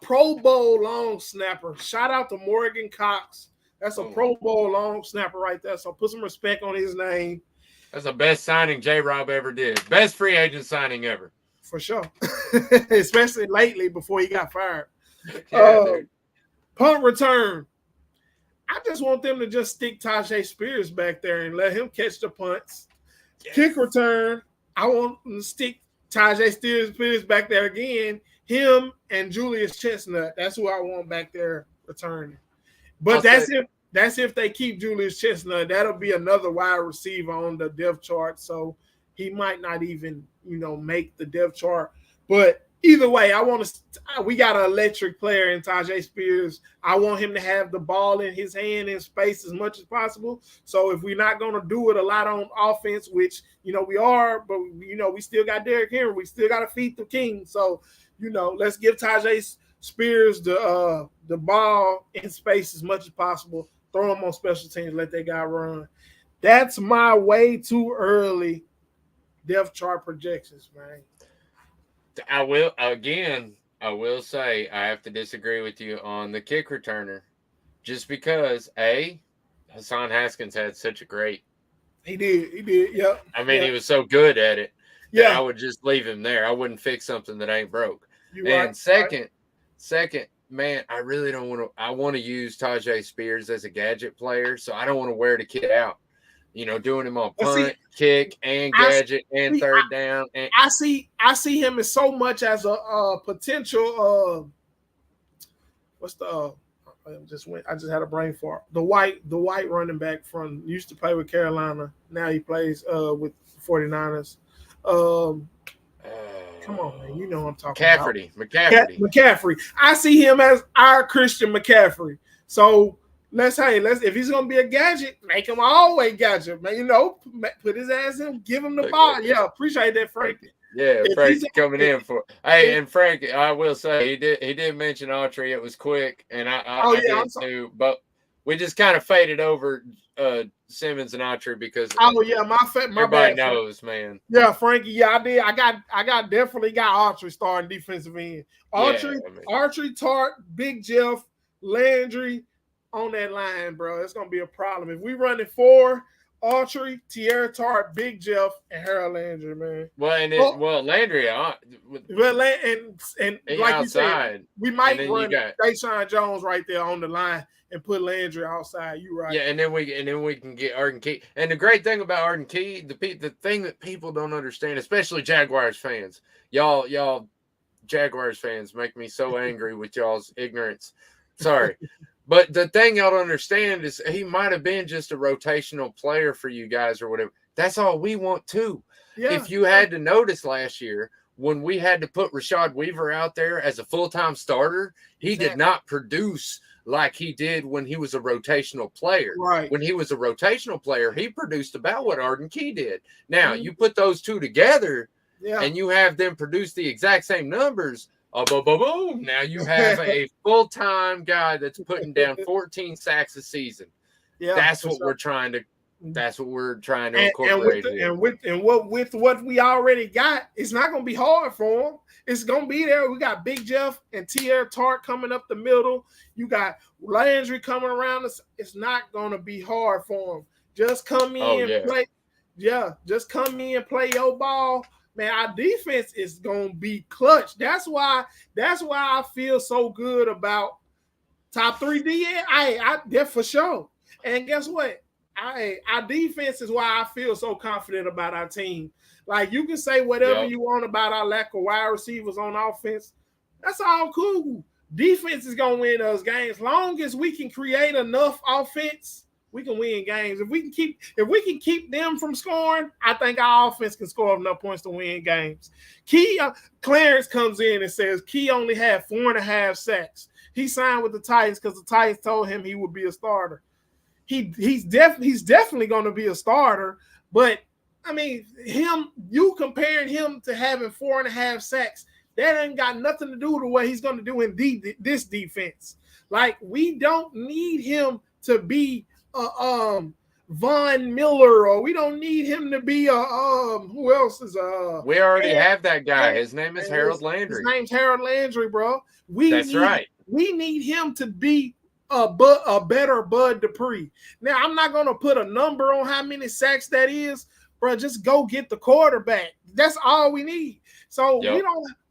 Pro Bowl long snapper. Shout out to Morgan Cox. That's a Pro Bowl long snapper right there. So put some respect on his name. That's the best signing J-Rob ever did. Best free agent signing ever. For sure. Especially lately before he got fired. Punt return. I just want them to just stick Tajay Spears back there and let him catch the punts. Yes. Kick return. I want them to stick Tajay Spears back there again. Him and Julius Chestnut. That's who I want back there returning. But that's if they keep Julius Chestnut. That'll be another wide receiver on the depth chart. So he might not even, make the depth chart. But either way, we got an electric player in Tajay Spears. I want him to have the ball in his hand in space as much as possible. So if we're not going to do it a lot on offense, which, we are, but, we still got Derrick Henry. We still got to feed the king. So, let's give Tajay Spears the ball in space as much as possible. Throw him on special teams, let that guy run. That's my way too early depth chart projections, man. I will say I have to disagree with you on the kick returner. Just because, Hassan Haskins had such a great. He did, yeah. I mean, he was so good at it. Yeah. I would just leave him there. I wouldn't fix something that ain't broke. Second, man, I really don't want to. I want to use Tajay Spears as a gadget player, so I don't want to wear the kid out. Doing him on punt, kick, and gadget, and third down. And I see him as so much as a potential. What's the? I just had a brain fart. The white running back used to play with Carolina. Now he plays with 49ers. Come on, man. You know what I'm talking about. McCaffrey. I see him as our Christian McCaffrey. So if he's gonna be a gadget, make him always gadget, man. Put his ass in, give him the ball. Yeah, appreciate that, Frankie. Yeah, Frank's coming in for. Hey, and Frank, I will say he did mention Autry. It was quick, and I did too. But we just kind of faded over Simmons and Autry because my everybody bad, knows, man. Yeah, Frankie. Yeah, I did. I definitely got Autry starting defensive end. Autry, Tart, Big Jeff, Landry on that line, bro. It's gonna be a problem if we run it 4. Autry, Tierra Tart, Big Jeff, and Harold Landry, man. Landry, and like outside. You said, we might run Deshaun Jones right there on the line and put Landry outside. You right? Yeah, and then we can get Arden Key. And the great thing about Arden Key, the thing that people don't understand, especially Jaguars fans, y'all Jaguars fans make me so angry with y'all's ignorance. Sorry. But the thing y'all don't understand is he might have been just a rotational player for you guys or whatever. That's all we want too. Yeah. If you had to notice last year when we had to put Rashad Weaver out there as a full-time starter, he did not produce like he did when he was a rotational player. Right. When he was a rotational player, he produced about what Arden Key did. Now, you put those two together and you have them produce the exact same numbers. Boom. Now you have a full-time guy that's putting down 14 sacks a season. Yeah, that's what we're trying to incorporate. With what we already got, it's not gonna be hard for him. It's gonna be there. We got Big Jeff and Tierra Tart coming up the middle. You got Landry coming around us. It's not gonna be hard for him. Just come in and play. Yeah, just come in and play your ball. Man, our defense is gonna be clutch. That's why I feel so good about top 3 D. I for sure. And guess what? Our defense is why I feel so confident about our team. Like, you can say whatever you want about our lack of wide receivers on offense. That's all cool. Defense is gonna win us games. Long as we can create enough offense, we can win games. If we can keep them from scoring, I think our offense can score enough points to win games. Clarence comes in and says Key only had 4.5 sacks. He signed with the Titans because the Titans told him he would be a starter. He's definitely going to be a starter, but I mean, you comparing him to having 4.5 sacks, that ain't got nothing to do with what he's going to do in this defense. Like, we don't need him to be Von Miller, or we don't need him to be who else is we already have that guy. His name is Harold Landry. His name's Harold Landry, bro. That's right. We need him to be a better Bud Dupree. Now, I'm not gonna put a number on how many sacks that is, bro. Just go get the quarterback. That's all we need. So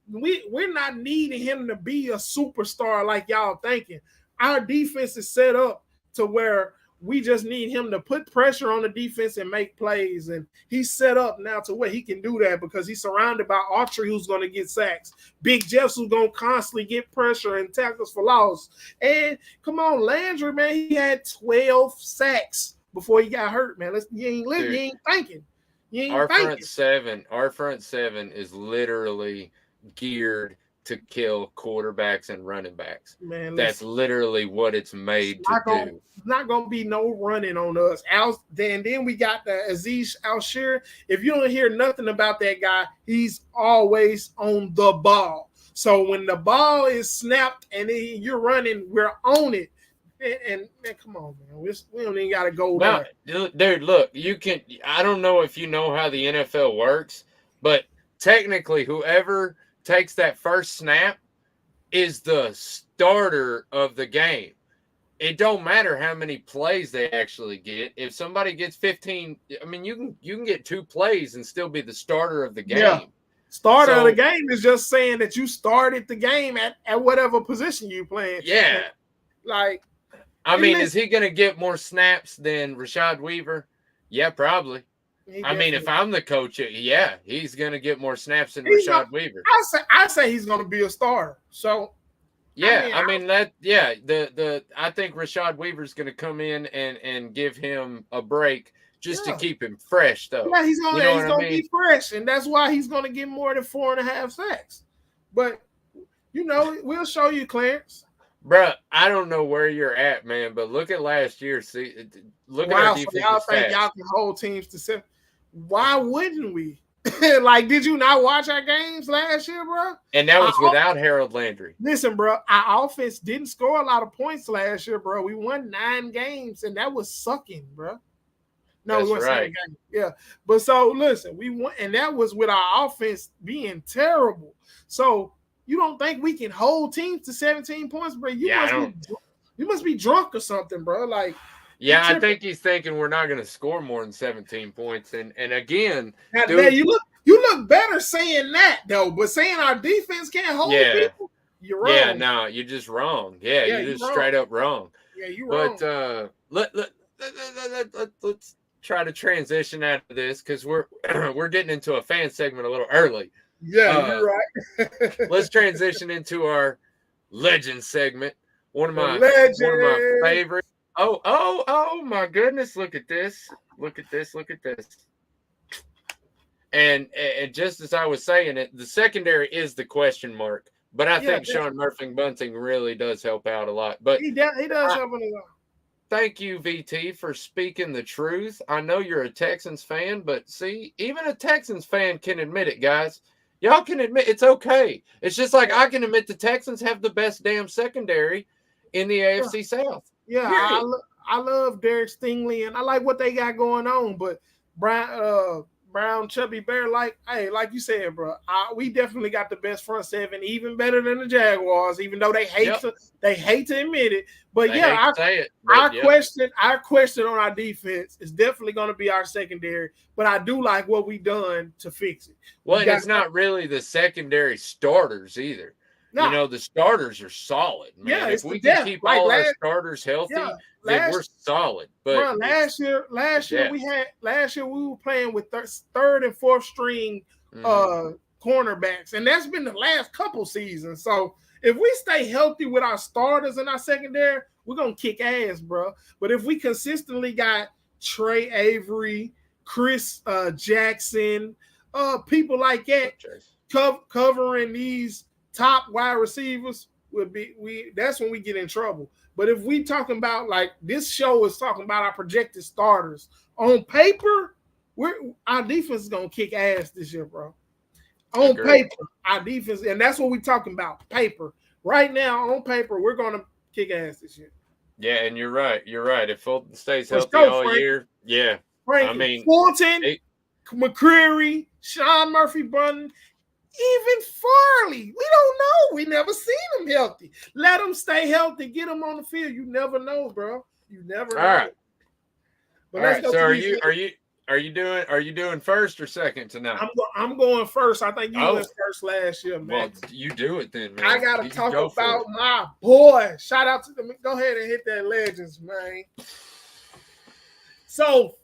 we're not needing him to be a superstar like y'all thinking. Our defense is set up to where we just need him to put pressure on the defense and make plays. And he's set up now to where he can do that because he's surrounded by Autry, who's going to get sacks. Big Jeff's who's going to constantly get pressure and tackles for loss. And come on, Landry, man, he had 12 sacks before he got hurt, man. You ain't thinking. Our front seven is literally geared to kill quarterbacks and running backs. Man, that's literally what it's made to do. It's not going to be no running on us. Then we got the Aziz Al-Shir. If you don't hear nothing about that guy, he's always on the ball. So when the ball is snapped and you're running, we're on it. And man, come on, man. We don't even got to go there. Dude, look, I don't know if you know how the NFL works, but technically whoever takes that first snap is the starter of the game. It don't matter how many plays they actually get. If somebody gets 15, I mean, you can get 2 plays and still be the starter of the game. Starter of the game is just saying that you started the game at whatever position you playing. Yeah. Like, I mean, is he going to get more snaps than Rashad Weaver? Yeah, probably. I mean, if I'm the coach, yeah, he's going to get more snaps than Rashad Weaver. I say he's going to be a starter. So, yeah, I mean I think Rashad Weaver's going to come in and give him a break just to keep him fresh, though. Yeah, he's going to be fresh, and that's why he's going to get more than 4.5 sacks. But, we'll show you, Clarence. Bro, I don't know where you're at, man, but look at last year. See, look at our defense. So y'all think y'all can hold teams to 7? Why wouldn't we? Like, did you not watch our games last year, bro? And that was without Harold Landry. Listen, bro, our offense didn't score a lot of points last year, bro. We won 9 games, and that was sucking, bro. No, we won 7 games. Yeah. But so, listen, we won, and that was with our offense being terrible. So, you don't think we can hold teams to 17 points, bro? You must be drunk or something, bro. Like, yeah, I think he's thinking we're not going to score more than 17 points. And again, dude, you look better saying that, though. But saying our defense can't hold people, you're wrong. Yeah, no, you're just wrong. Yeah, you're just straight up wrong. Yeah, you're wrong. But let's try to transition out of this because we're getting into a fan segment a little early. Yeah, you're right. Let's transition into our legend segment. One of my favorites. Oh my goodness, look at this. Look at this. And just as I was saying it, the secondary is the question mark. But I think Sean Murphy-Bunting really does help out a lot. But he does help a lot. Thank you, VT, for speaking the truth. I know you're a Texans fan, but see, even a Texans fan can admit it, guys. Y'all can admit it's okay. It's just like I can admit the Texans have the best damn secondary in the AFC South. Yeah, I love Derek Stingley, and I like what they got going on. But Brown Chubby Bear, like you said, bro, we definitely got the best front seven, even better than the Jaguars, even though they hate to admit it. But our question on our defense is definitely going to be our secondary. But I do like what we done to fix it. Well, it's not really the secondary starters either. No. The starters are solid, man. Yeah, if we can keep all our starters healthy, then we're solid. But bro, last year we were playing with third and fourth string cornerbacks, and that's been the last couple seasons. So if we stay healthy with our starters and our secondary, we're gonna kick ass, bro. But if we consistently got Trey Avery, Chris Jackson, people like that covering these top wide receivers, that's when we get in trouble. But if we talking about, like, this show is talking about our projected starters on paper, our defense is gonna kick ass this year, bro. On paper, our defense, and that's what we talking about. Paper. Right now, on paper, we're gonna kick ass this year. Yeah, and you're right. If Fulton stays healthy all year, yeah. Frank, I mean, Fulton, McCreary, Sean Murphy-Bunting, even Farley. We don't know. We never seen him healthy. Let him stay healthy. Get him on the field. You never know, bro. You never know. All right. But all right. So are you doing first or second tonight? I'm going first. I think you went first last year, man. Well, you do it then, man. I gotta talk about my boy. Shout out to them. Go ahead and hit that Legends, man. So,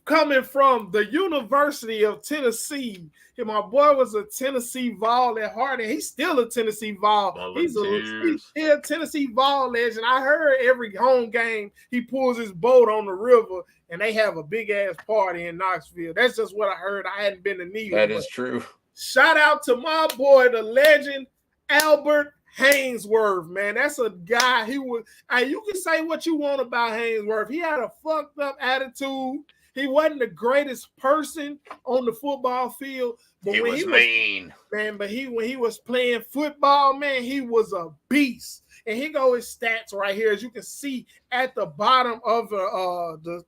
coming from the University of Tennessee, my boy was a Tennessee Vol at heart, and he's still a Tennessee Vol. He's a Tennessee Vol legend. I heard every home game he pulls his boat on the river, and they have a big-ass party in Knoxville. That's just what I heard. I hadn't been to Needle. That is true. Shout out to my boy, the legend, Albert Haynesworth, man. That's a guy. You can say what you want about Haynesworth. He had a fucked up attitude. He wasn't the greatest person on the football field, but when he was playing football, man, he was a beast. And here go his stats right here, as you can see at the bottom of the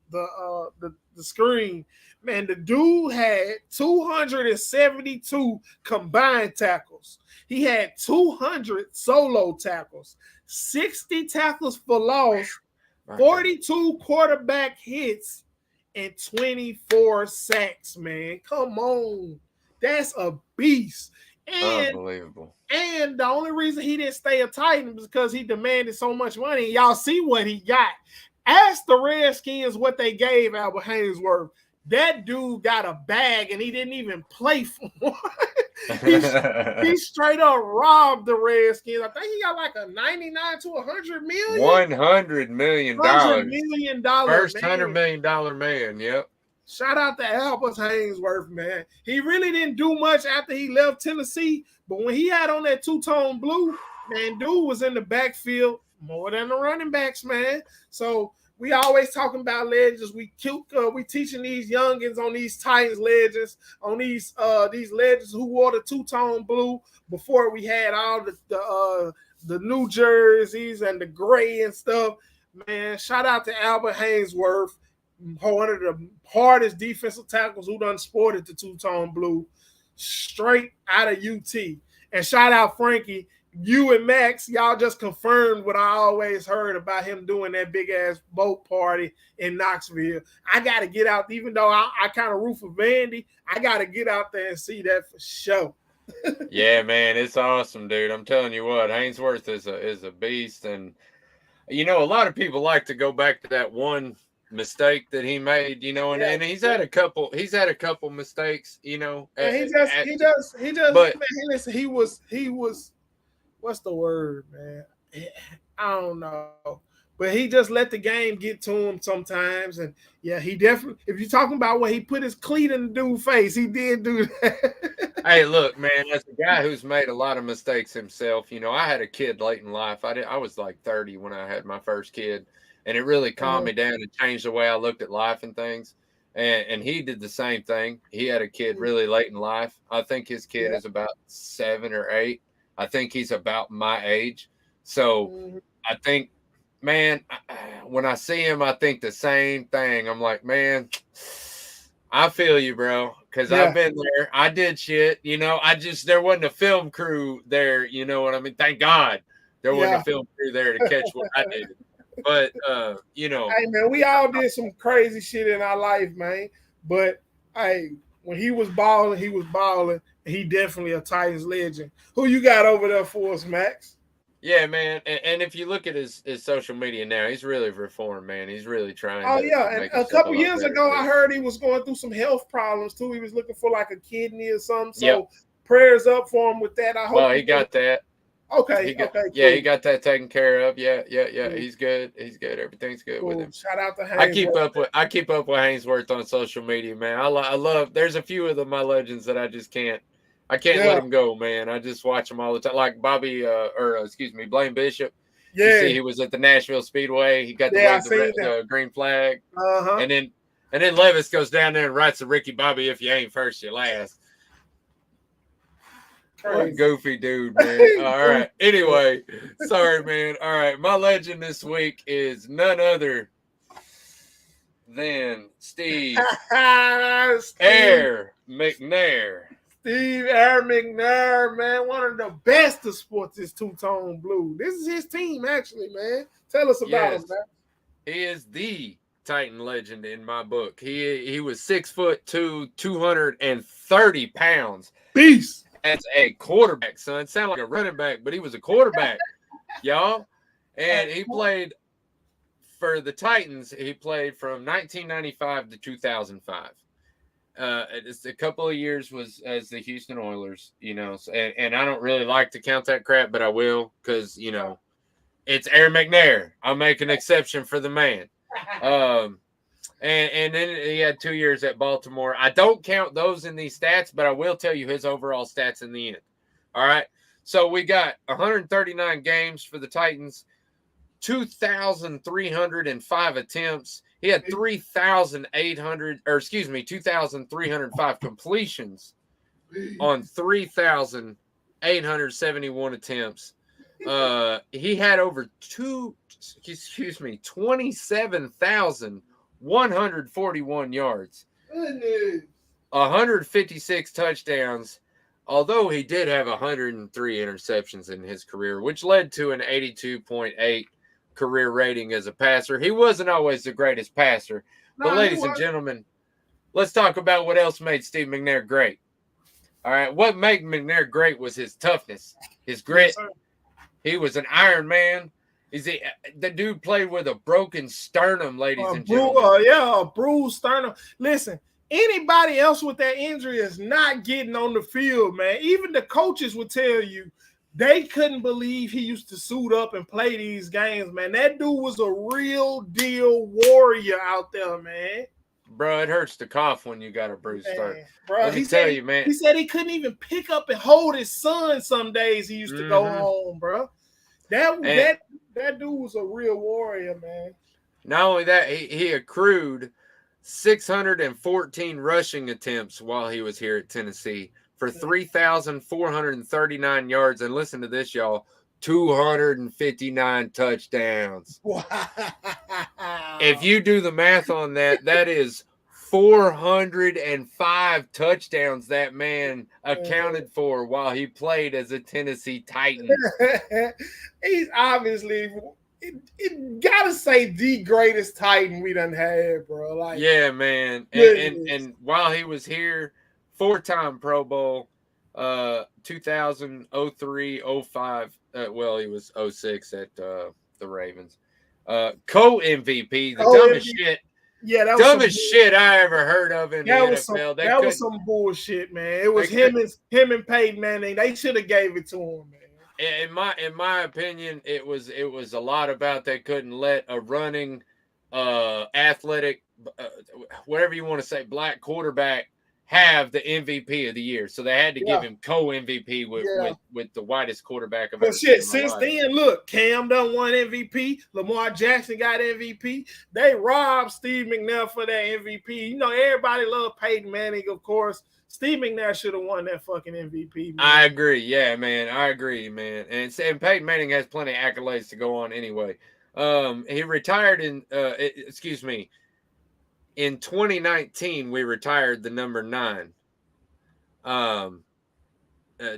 screen. Man, the dude had 272 combined tackles. He had 200 solo tackles, 60 tackles for loss, 42 quarterback hits, and 24 sacks, man. Come on. That's a beast. And unbelievable. And the only reason he didn't stay a Titan was because he demanded so much money. Y'all see what he got. Ask the Redskins what they gave Albert Haynesworth. That dude got a bag and he didn't even play for it. he straight up robbed the Redskins. I think he got like a 99 to 100 million. $100 million. $100 million. First $100 million man. Yep. Shout out to Albert Haynesworth, man. He really didn't do much after he left Tennessee, but when he had on that two-tone blue, man, dude was in the backfield more than the running backs, man. So we always talking about legends. We teaching these youngins on these Titans legends, on these legends who wore the two-tone blue before we had all the new jerseys and the gray and stuff. Man, shout out to Albert Haynesworth, one of the hardest defensive tackles who done sported the two-tone blue, straight out of UT. And shout out Frankie. You and Max, y'all just confirmed what I always heard about him doing that big-ass boat party in Knoxville. I got to get out, even though I kind of root for Vandy, I got to get out there and see that for sure. Yeah, man, it's awesome, dude. I'm telling you what, Haynesworth is a beast. And, you know, a lot of people like to go back to that one mistake that he made, you know, and he's had a couple mistakes, you know. And he does. But man, listen, he was. What's the word, man? I don't know. But he just let the game get to him sometimes. And yeah, he definitely, if you're talking about when he put his cleat in the dude's face, he did do that. Hey, look, man, as a guy who's made a lot of mistakes himself, you know, I had a kid late in life. I was like 30 when I had my first kid. And it really calmed me down and changed the way I looked at life and things. And he did the same thing. He had a kid really late in life. I think his kid is about 7 or 8. I think he's about my age. So I think, man, when I see him, I think the same thing. I'm like, man, I feel you, bro. Because I've been there. I did shit. You know, there wasn't a film crew there. You know what I mean? Thank God there wasn't a film crew there to catch what I did. But, you know. Hey, man, we all did some crazy shit in our life, man. But, hey, when he was balling, he was balling. He definitely a Titans legend. Who you got over there for us, Max? Yeah, man. And if you look at his social media now, he's really reformed, man. He's really trying. Oh, yeah. And a couple years ago, I heard he was going through some health problems, too. He was looking for like a kidney or something. So prayers up for him with that. I hope. Well, he got that. Okay. Cool. Yeah, he got that taken care of. Yeah. Cool. He's good. Everything's good with him. Shout out to Haynesworth. I keep up with Haynesworth on social media, man. I love. There's a few of my legends that I just can't. I can't let him go, man. I just watch them all the time. Like Blaine Bishop. Yeah. You see, he was at the Nashville Speedway. He got the green flag. And then Levis goes down there and writes to Ricky Bobby, "If you ain't first, you last." What a goofy dude, man. All right. Anyway, sorry, man. All right. My legend this week is none other than Steve Air McNair. Steve Air McNair, man. One of the best to sport this two-tone blue. This is his team, actually, man. Tell us about him, man. He is the Titan legend in my book. He was 6'2", 230 pounds. Beast. As a quarterback, son. Sound like a running back, but he was a quarterback, y'all. And he played for the Titans. He played from 1995 to 2005. It's a couple of years was as the Houston Oilers, you know. And I don't really like to count that crap, but I will because, you know, it's Air McNair. I'll make an exception for the man. And then he had 2 years at Baltimore. I don't count those in these stats, but I will tell you his overall stats in the end. All right. So we got 139 games for the Titans, 2,305 attempts. He had 2,305 completions on 3,871 attempts. He had over 27,141 yards, 156 touchdowns, although he did have 103 interceptions in his career, which led to an 82.8 career rating as a passer. He wasn't always the greatest passer, but ladies and gentlemen, let's talk about what else made Steve McNair great. All right. What made McNair great was his toughness, his grit. Yes, he was an Iron Man. The dude played with a broken sternum, ladies and gentlemen. A bruised sternum. Listen, anybody else with that injury is not getting on the field, man. Even the coaches would tell you they couldn't believe he used to suit up and play these games, man. That dude was a real deal warrior out there, man. Bro, it hurts to cough when you got a bruised sternum. Bro, Let me tell you, man. He said he couldn't even pick up and hold his son some days. He used to go home, bro. That dude was a real warrior, man. Not only that, he accrued 614 rushing attempts while he was here at Tennessee for 3,439 yards. And listen to this, y'all, 259 touchdowns. Wow. If you do the math on that, that is 405 touchdowns that man accounted for while he played as a Tennessee Titan. He's obviously, gotta say, the greatest Titan we done had, bro. Like, yeah, man. And while he was here, 4-time Pro Bowl, 2000, 03, 05. Well, he was 06 at the Ravens. Co-MVP, the dumbest shit. Yeah, that was dumbest shit I ever heard of in the NFL. That was some bullshit, man. It was him and Peyton Manning. They should have gave it to him, man. In my opinion, it was a lot about they couldn't let a running, athletic, whatever you want to say, black quarterback have the MVP of the year. So they had to give him co-MVP with the whitest quarterback of ever seen. Since then, look, Cam done won MVP. Lamar Jackson got MVP. They robbed Steve McNair for that MVP. You know, everybody loved Peyton Manning, of course. Steve McNair should have won that fucking MVP, man. I agree. Yeah, man. I agree, man. And Peyton Manning has plenty of accolades to go on anyway. He retired in 2019, we retired the number 9.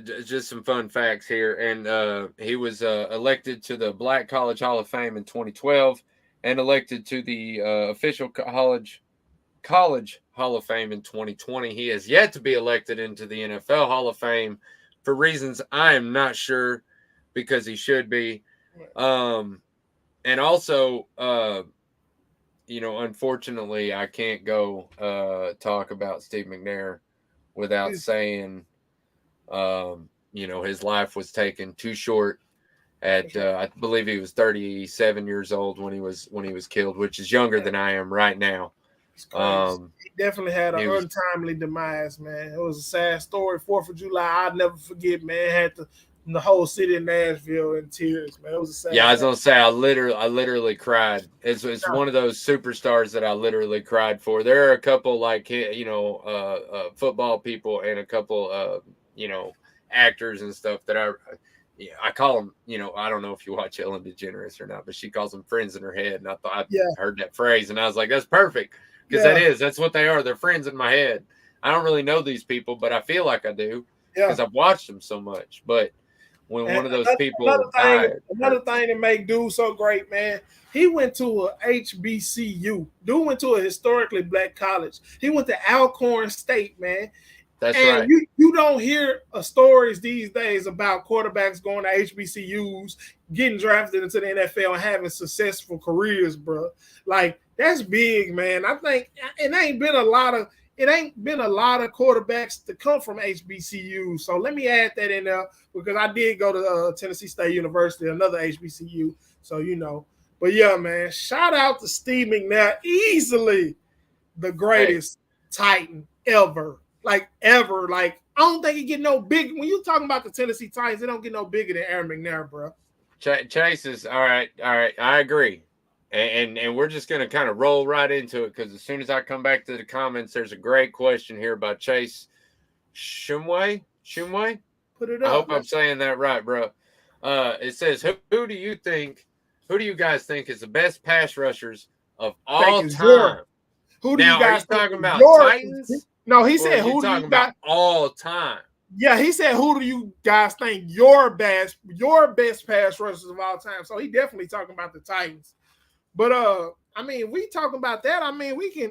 Just some fun facts here. And he was elected to the Black College Hall of Fame in 2012 and elected to the official college Hall of Fame in 2020. He has yet to be elected into the NFL Hall of Fame for reasons I am not sure, because he should be. And also, unfortunately, I can't go talk about Steve McNair without saying, his life was taken too short at, I believe he was 37 years old when he was killed, which is younger than I am right now. He definitely had an untimely demise, man. It was a sad story. 4th of July, I'll never forget, man. Had the whole city of Nashville in tears, man. It was a sad. Yeah, I was gonna say, I literally cried. It's one of those superstars that I literally cried for. There are a couple football people and a couple actors and stuff that I call them. I don't know if you watch Ellen DeGeneres or not, but she calls them friends in her head, and I thought I heard that phrase, and I was like, that's perfect, because that's what they are. They're friends in my head. I don't really know these people, but I feel like I do because I've watched them so much. But when one of those people died. Another thing that make dude so great, man, he went to a HBCU. Dude went to a historically black college. He went to Alcorn State, man. That's right. You don't hear stories these days about quarterbacks going to HBCUs, getting drafted into the NFL, and having successful careers, bro. Like, that's big, man. I think it ain't been a lot of quarterbacks to come from HBCUs. So let me add that in there, because I did go to Tennessee State University, another HBCU. So, But yeah, man, shout out to Steve McNair, easily the greatest Titan ever. Like, ever. Like, I don't think he get no big. When you talking about the Tennessee Titans, they don't get no bigger than Aaron McNair, bro. Chase is all right. I agree. And we're just going to kind of roll right into it, because as soon as I come back to the comments, there's a great question here by Chase Shumway. Put it up. I hope I'm saying that right, bro. It says, who do you guys think is the best pass rushers of all time? Who do you guys are you talking about Titans? No, he said, who do you about all time? Yeah, he said, who do you guys think your best pass rushers of all time? So he definitely talking about the Titans. But I mean, we talking about that. I mean, we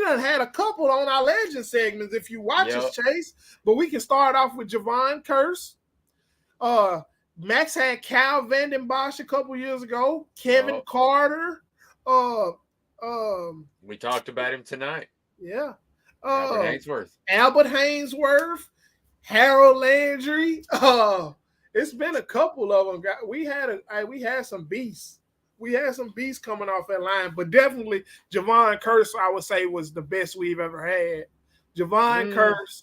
done had a couple on our legend segments if you watch us, Chase. But we can start off with Javon Curse. Max had Cal Vanden Bosch a couple years ago. Kevin Carter. We talked about him tonight. Yeah. Albert Haynesworth. Harold Landry. It's been a couple of them. We had some beasts. We had some beasts coming off that line, but definitely Javon Curse, I would say, was the best we've ever had. Javon Curse.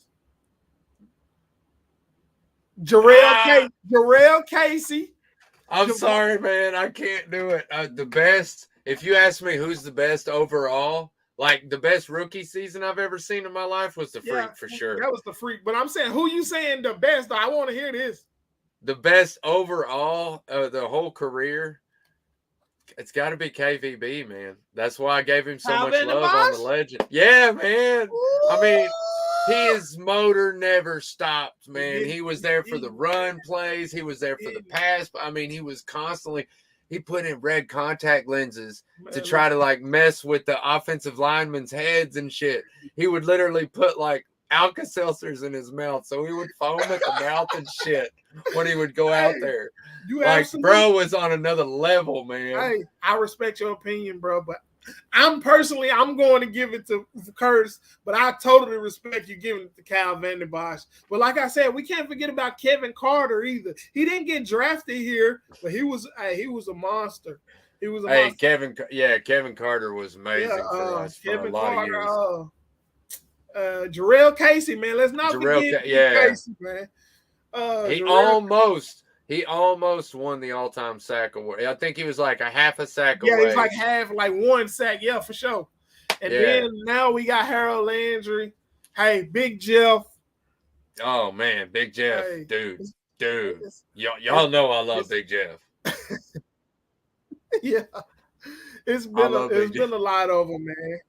Jarrell Casey. I'm sorry, man. I can't do it. The best, if you ask me who's the best overall, like the best rookie season I've ever seen in my life was the Freak for sure. That was the Freak. But I'm saying, who you saying the best? I want to hear this. The best overall, the whole career, it's got to be KVB, man. That's why I gave him so much love on the legend. Yeah, man. Ooh. I mean, his motor never stopped, man. He was there for the run plays. He was there for the pass. I mean, he was constantly – he put in red contact lenses to try to, like, mess with the offensive linemen's heads and shit. He would literally put, like, Alka-Seltzers in his mouth, so he would foam at the mouth and shit when he would go out there. Bro was on another level, man. Hey, I respect your opinion, bro, but I'm going to give it to Curtis, but I totally respect you giving it to Cal Vanden Bosch. But like I said, we can't forget about Kevin Carter either. He didn't get drafted here, but he was a monster. He was a monster. Kevin Carter was amazing for us for a lot of years. Jarrell Casey, man. Let's not forget Casey, man. He almost won the all-time sack award. I think he was like a half a sack away. Yeah, he was like one sack. Yeah, for sure. And then now we got Harold Landry. Hey, Big Jeff. Oh man, Big Jeff, dude. Y'all know I love Big Jeff. Yeah, it's been a lot of them, man.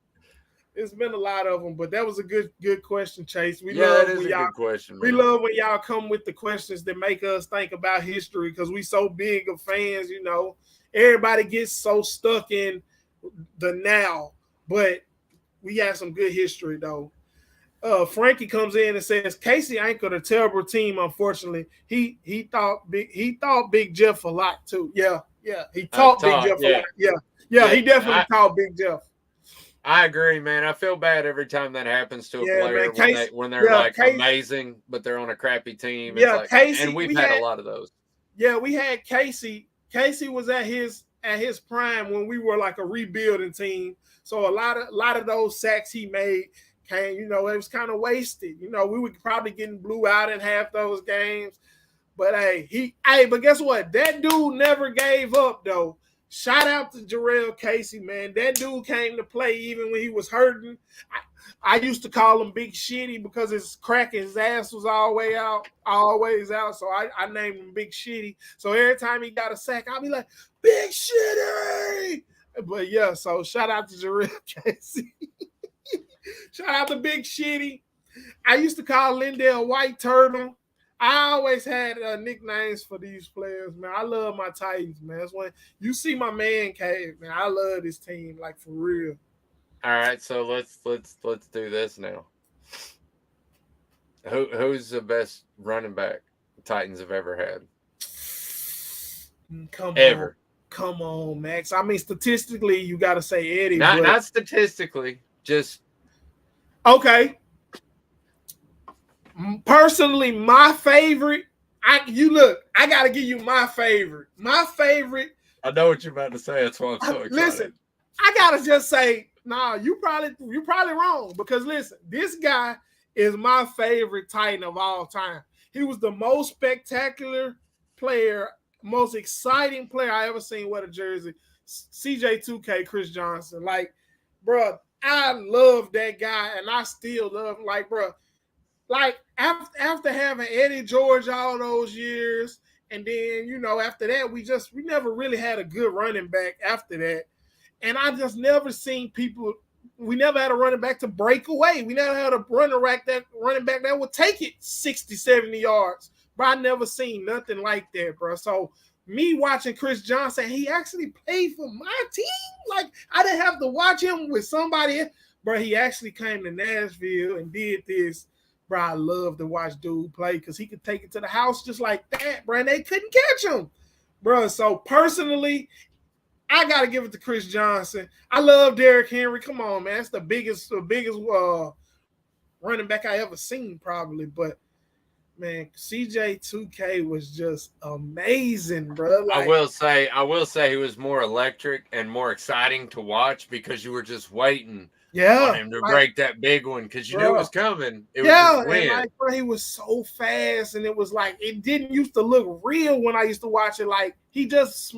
It's been a lot of them, but that was a good question, Chase. We love a good question. Man. We love when y'all come with the questions that make us think about history because we so big of fans. You know, everybody gets so stuck in the now, but we got some good history though. Frankie comes in and says Casey anchored a terrible team. Unfortunately, he thought Big Jeff a lot too. Yeah, he taught Big Jeff a lot. Yeah, he definitely taught Big Jeff. I agree, man. I feel bad every time that happens to a player when they're amazing, but they're on a crappy team. Casey, and we've had a lot of those. Yeah, we had Casey. Casey was at his prime when we were like a rebuilding team. So a lot of those sacks he made came, it was kind of wasted. We were probably getting blew out in half those games. But but guess what? That dude never gave up though. Shout out to Jarrell Casey, man. That dude came to play even when he was hurting. I used to call him Big Shitty because his ass was always out. So I named him Big Shitty. So every time he got a sack, I'll be like, Big Shitty. But yeah, so shout out to Jarrell Casey. Shout out to Big Shitty. I used to call Lindell White Turtle. I always had nicknames for these players, man. I love my Titans, man. That's when you see my man cave, man. I love this team, like for real. All right, so let's do this now. Who's the best running back the Titans have ever had? Come on, Max. I mean, statistically, you got to say Eddie. Not statistically, just okay. Personally, my favorite. I got to give you my favorite. My favorite. I know what you're about to say. That's why I'm so excited. Listen, I gotta just say, you're probably wrong because listen, this guy is my favorite Titan of all time. He was the most spectacular player, most exciting player I ever seen wear a jersey. CJ2K, Chris Johnson. Like, bro, I love that guy, and I still love him. Like, bro. Like, after having Eddie George all those years, and then, after that, we never really had a good running back after that. And I just never seen we never had a running back to break away. We never had a running back that would take it 60, 70 yards. Bro, I never seen nothing like that, bro. So me watching Chris Johnson, he actually played for my team. Like, I didn't have to watch him with somebody. Bro, he actually came to Nashville and did this. Bro, I love to watch dude play because he could take it to the house just like that, bro. And they couldn't catch him. Bro, so personally, I got to give it to Chris Johnson. I love Derrick Henry. Come on, man. That's the biggest running back I ever seen, probably. But man, CJ2K was just amazing, bro. Like, I will say he was more electric and more exciting to watch because you were just waiting on him to break that big one because you knew it was coming. It was just win. And like, bro, he was so fast, and it was like it didn't used to look real when I used to watch it. Like he just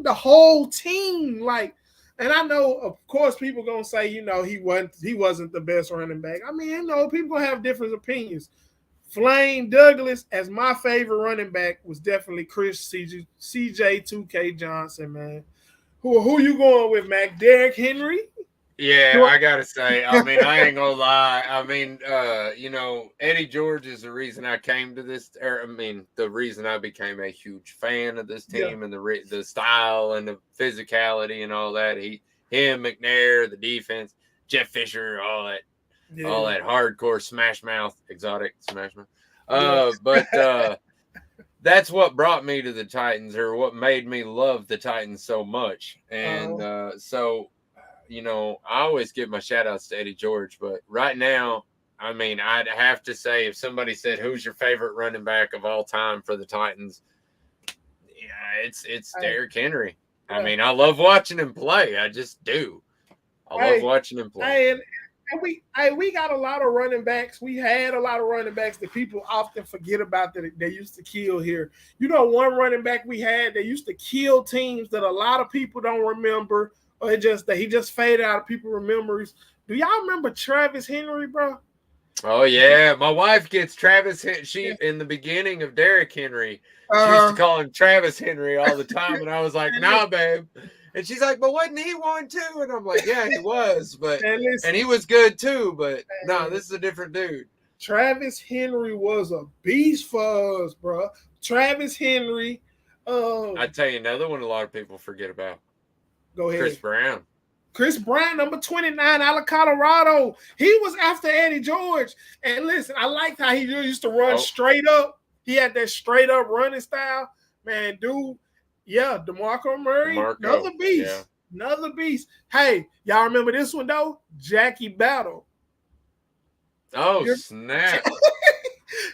the whole team, like. And I know, of course, people gonna say, you know, he wasn't the best running back. I mean, you know, people gonna have different opinions. Flame Douglas as my favorite running back was definitely CJ2K Johnson, man. Who you going with, Mac? Derrick Henry? Yeah, I gotta say, I mean, I ain't gonna lie. I mean, you know, Eddie George is the reason I came to this. The reason I became a huge fan of this team and the style and the physicality and all that. Him, McNair, the defense, Jeff Fisher, all that hardcore smash mouth, exotic smash mouth. But that's what brought me to the Titans, or what made me love the Titans so much. And so. You know, I always give my shout outs to Eddie George, but right now, I mean, I'd have to say if somebody said, who's your favorite running back of all time for the Titans? Yeah, it's Derrick Henry. I mean, I love watching him play. I just do. I love watching him play. And we got a lot of running backs. We had a lot of running backs that people often forget about that they used to kill here. You know, one running back we had that used to kill teams that a lot of people don't remember. Or he just faded out of people's memories. Do y'all remember Travis Henry, bro? Oh yeah, my wife gets Travis. She in the beginning of Derrick Henry, she used to call him Travis Henry all the time, and I was like, "Nah, babe." And she's like, "But wasn't he one too?" And I'm like, "Yeah, he was, but and he was good too, but no, this is a different dude." Travis Henry was a beast for us, bro. Travis Henry. I tell you another one a lot of people forget about. Go ahead. Chris Brown, number 29 out of Colorado. He was after Eddie George. And listen, I liked how he used to run straight up. He had that straight up running style. Man, dude, DeMarco Murray, another beast. Yeah. Another beast. Hey, y'all remember this one, though? Jackie Battle. Oh, snap.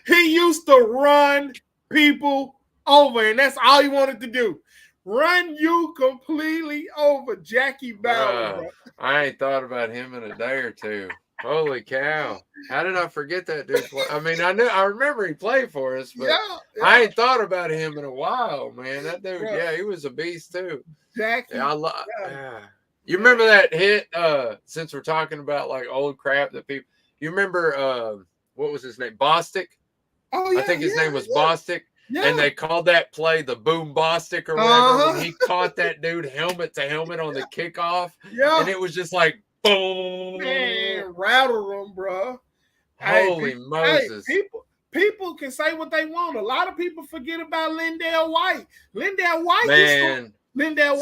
He used to run people over, and that's all he wanted to do. Run you completely over, Jackie Battle. Bro. I ain't thought about him in a day or two. Holy cow. How did I forget that dude? I mean, I remember he played for us, but I ain't thought about him in a while, man. That dude, he was a beast too. Jackie. You remember that hit, since we're talking about like old crap that people, you remember, what was his name? Bostic? Oh, yeah. I think his name was Bostic. Yeah. And they called that play the Boom Bostic or whatever. When he caught that dude helmet to helmet on the kickoff. Yeah. And it was just like, boom. Man, rattle them, bro. Holy Moses. Hey, people can say what they want. A lot of people forget about Lindell White. Lindell White.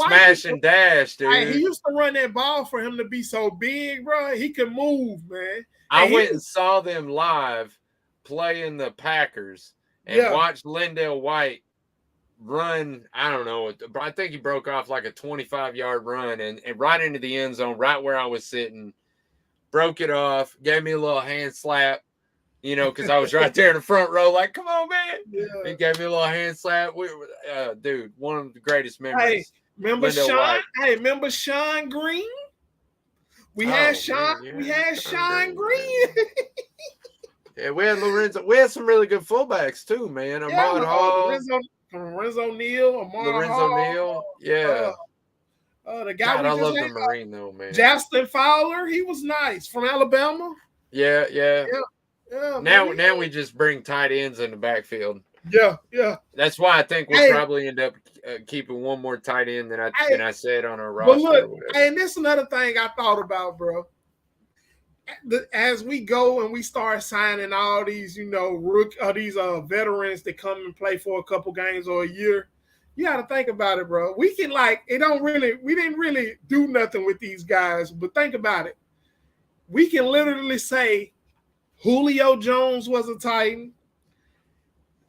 Smash and dash, dude. Hey, he used to run that ball for him to be so big, bro. He could move, man. I went and saw them live playing the Packers. And watch Lindell White run, I don't know, I think he broke off like a 25-yard run and right into the end zone, right where I was sitting, broke it off, gave me a little hand slap, you know, because I was right there in the front row, like, come on, man. Yeah. He gave me a little hand slap. Dude, one of the greatest memories. Hey, remember Sean Green? We had Sean Green. Yeah, we had Lorenzo. We had some really good fullbacks too, man. Ahmad Hall, Lorenzo Neal, yeah. The guy I love the Marine though, man. Justin Fowler, he was nice from Alabama. Yeah. Now we just bring tight ends in the backfield. Yeah. That's why I think we'll probably end up keeping one more tight end than I said on our roster. But look, and this is another thing I thought about, bro. as we go and we start signing all these, these veterans that come and play for a couple games or a year, you got to think about it, bro. We can we didn't really do nothing with these guys, but think about it. We can literally say Julio Jones was a Titan.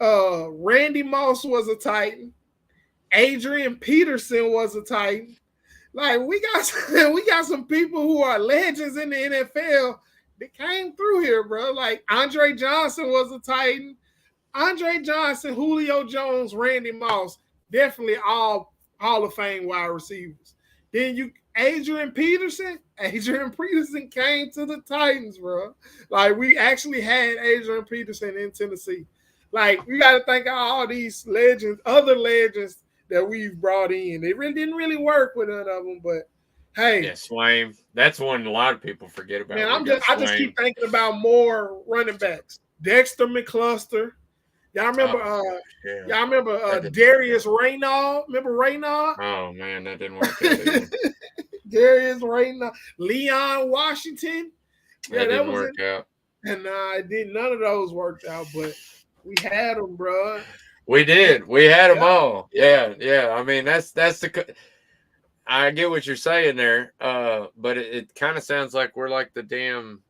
Randy Moss was a Titan. Adrian Peterson was a Titan. Like we got some people who are legends in the NFL that came through here, bro. Like Andre Johnson was a Titan. Andre Johnson, Julio Jones, Randy Moss, definitely all Hall of Fame wide receivers. Then Adrian Peterson came to the Titans, bro. Like we actually had Adrian Peterson in Tennessee. Like we got to think of all these legends, other legends that we've brought in. It really didn't really work with none of them, but hey. Yeah, Swain. That's one a lot of people forget about. Man, I just keep thinking about more running backs. Dexter McCluster. Y'all remember Darius Raynaud? Remember Raynaud? Oh man, that didn't work out. Darius Raynaud. Leon Washington. That didn't work out. And it didn't. None of those worked out, but we had them, bro. We did. We had them all. Yeah. I mean, that's the. I get what you're saying there, but it kind of sounds like we're like the damn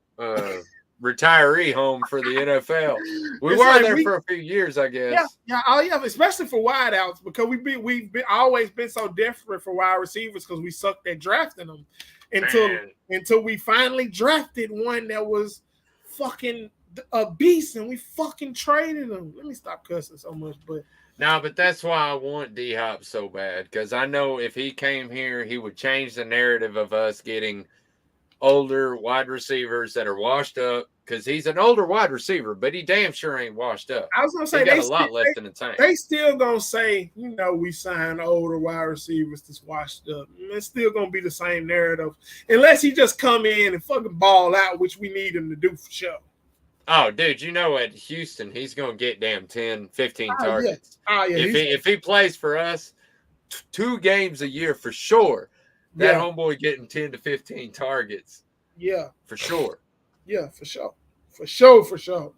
retiree home for the NFL. We were there for a few years, I guess. Yeah. Especially for wideouts, because we've always been so desperate for wide receivers because we sucked at drafting them until we finally drafted one that was fucking a beast, and we fucking traded him. Let me stop cussing so much, but that's why I want D-Hop so bad, because I know if he came here, he would change the narrative of us getting older wide receivers that are washed up, because he's an older wide receiver, but he damn sure ain't washed up. I was gonna say he got a lot left in the tank. They still gonna say, we signed older wide receivers that's washed up. It's still gonna be the same narrative, unless he just come in and fucking ball out, which we need him to do for sure. Oh, dude, at Houston, he's going to get damn 10, 15 targets. Yeah. If he plays for us 2 games a year for sure, that homeboy getting 10 to 15 targets. Yeah. For sure. Yeah, for sure. For sure.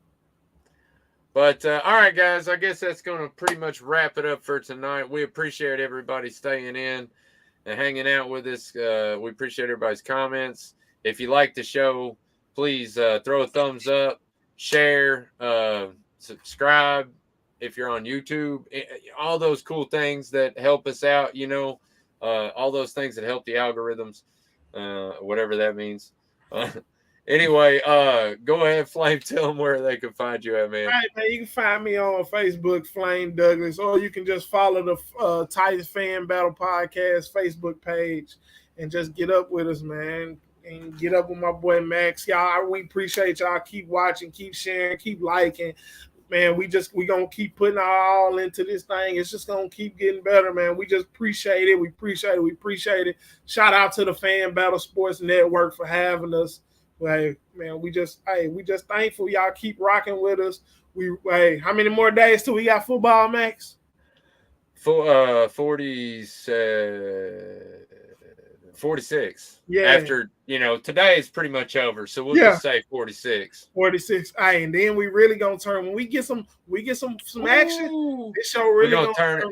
But, all right, guys, I guess that's going to pretty much wrap it up for tonight. We appreciate everybody staying in and hanging out with us. We appreciate everybody's comments. If you like the show, please throw a thumbs up. Share, subscribe if you're on YouTube, all those cool things that help us out, all those things that help the algorithms, whatever that means. Anyway, go ahead, Flame, tell them where they can find you at, man. All right, man, you can find me on Facebook, Flame Douglas, or you can just follow the Titans Fan Battle Podcast Facebook page and just get up with us, man. And get up with my boy Max. Y'all, we appreciate y'all. Keep watching, keep sharing, keep liking. Man, we gonna keep putting our all into this thing. It's just gonna keep getting better, man. We just appreciate it. We appreciate it. Shout out to the Fan Battle Sports Network for having us. Hey, man, we just thankful y'all keep rocking with us. How many more days till we got football, Max? 46. Yeah. After, today is pretty much over. So we'll just say 46. 46. And then we really gonna turn when we get some action. This show really gonna turn it.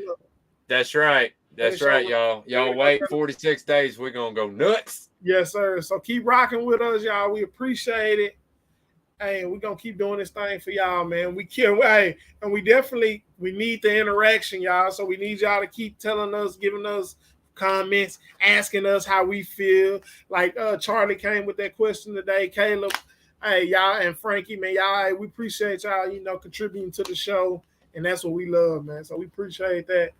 That's right. That's right, y'all. Y'all wait 46 days. We're gonna go nuts. Yes, sir. So keep rocking with us, y'all. We appreciate it. Hey, we're gonna keep doing this thing for y'all, man. We need the interaction, y'all. So we need y'all to keep telling us, giving us comments, asking us how we feel. Like Charlie came with that question today. Caleb, hey, y'all, and Frankie, man, y'all, we appreciate y'all, contributing to the show, and that's what we love, man. So we appreciate that.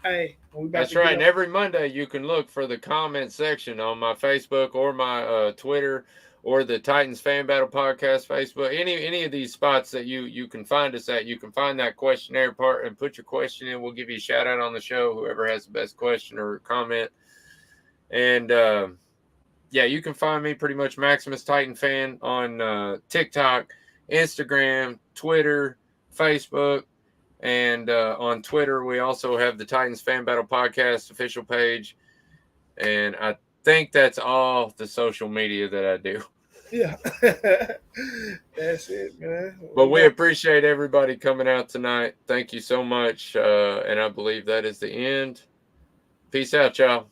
Hey, that's right. And every Monday you can look for the comment section on my Facebook or my Twitter or the Titans Fan Battle Podcast Facebook. Any of these spots that you can find us at, you can find that questionnaire part and put your question in. We'll give you a shout out on the show, whoever has the best question or comment. And you can find me pretty much Maximus Titan Fan on TikTok, Instagram, Twitter, Facebook. And on Twitter, we also have the Titans Fan Battle Podcast official page. And I think that's all the social media that I do. Yeah. That's it, man. But we appreciate everybody coming out tonight. Thank you so much. And I believe that is the end. Peace out, y'all.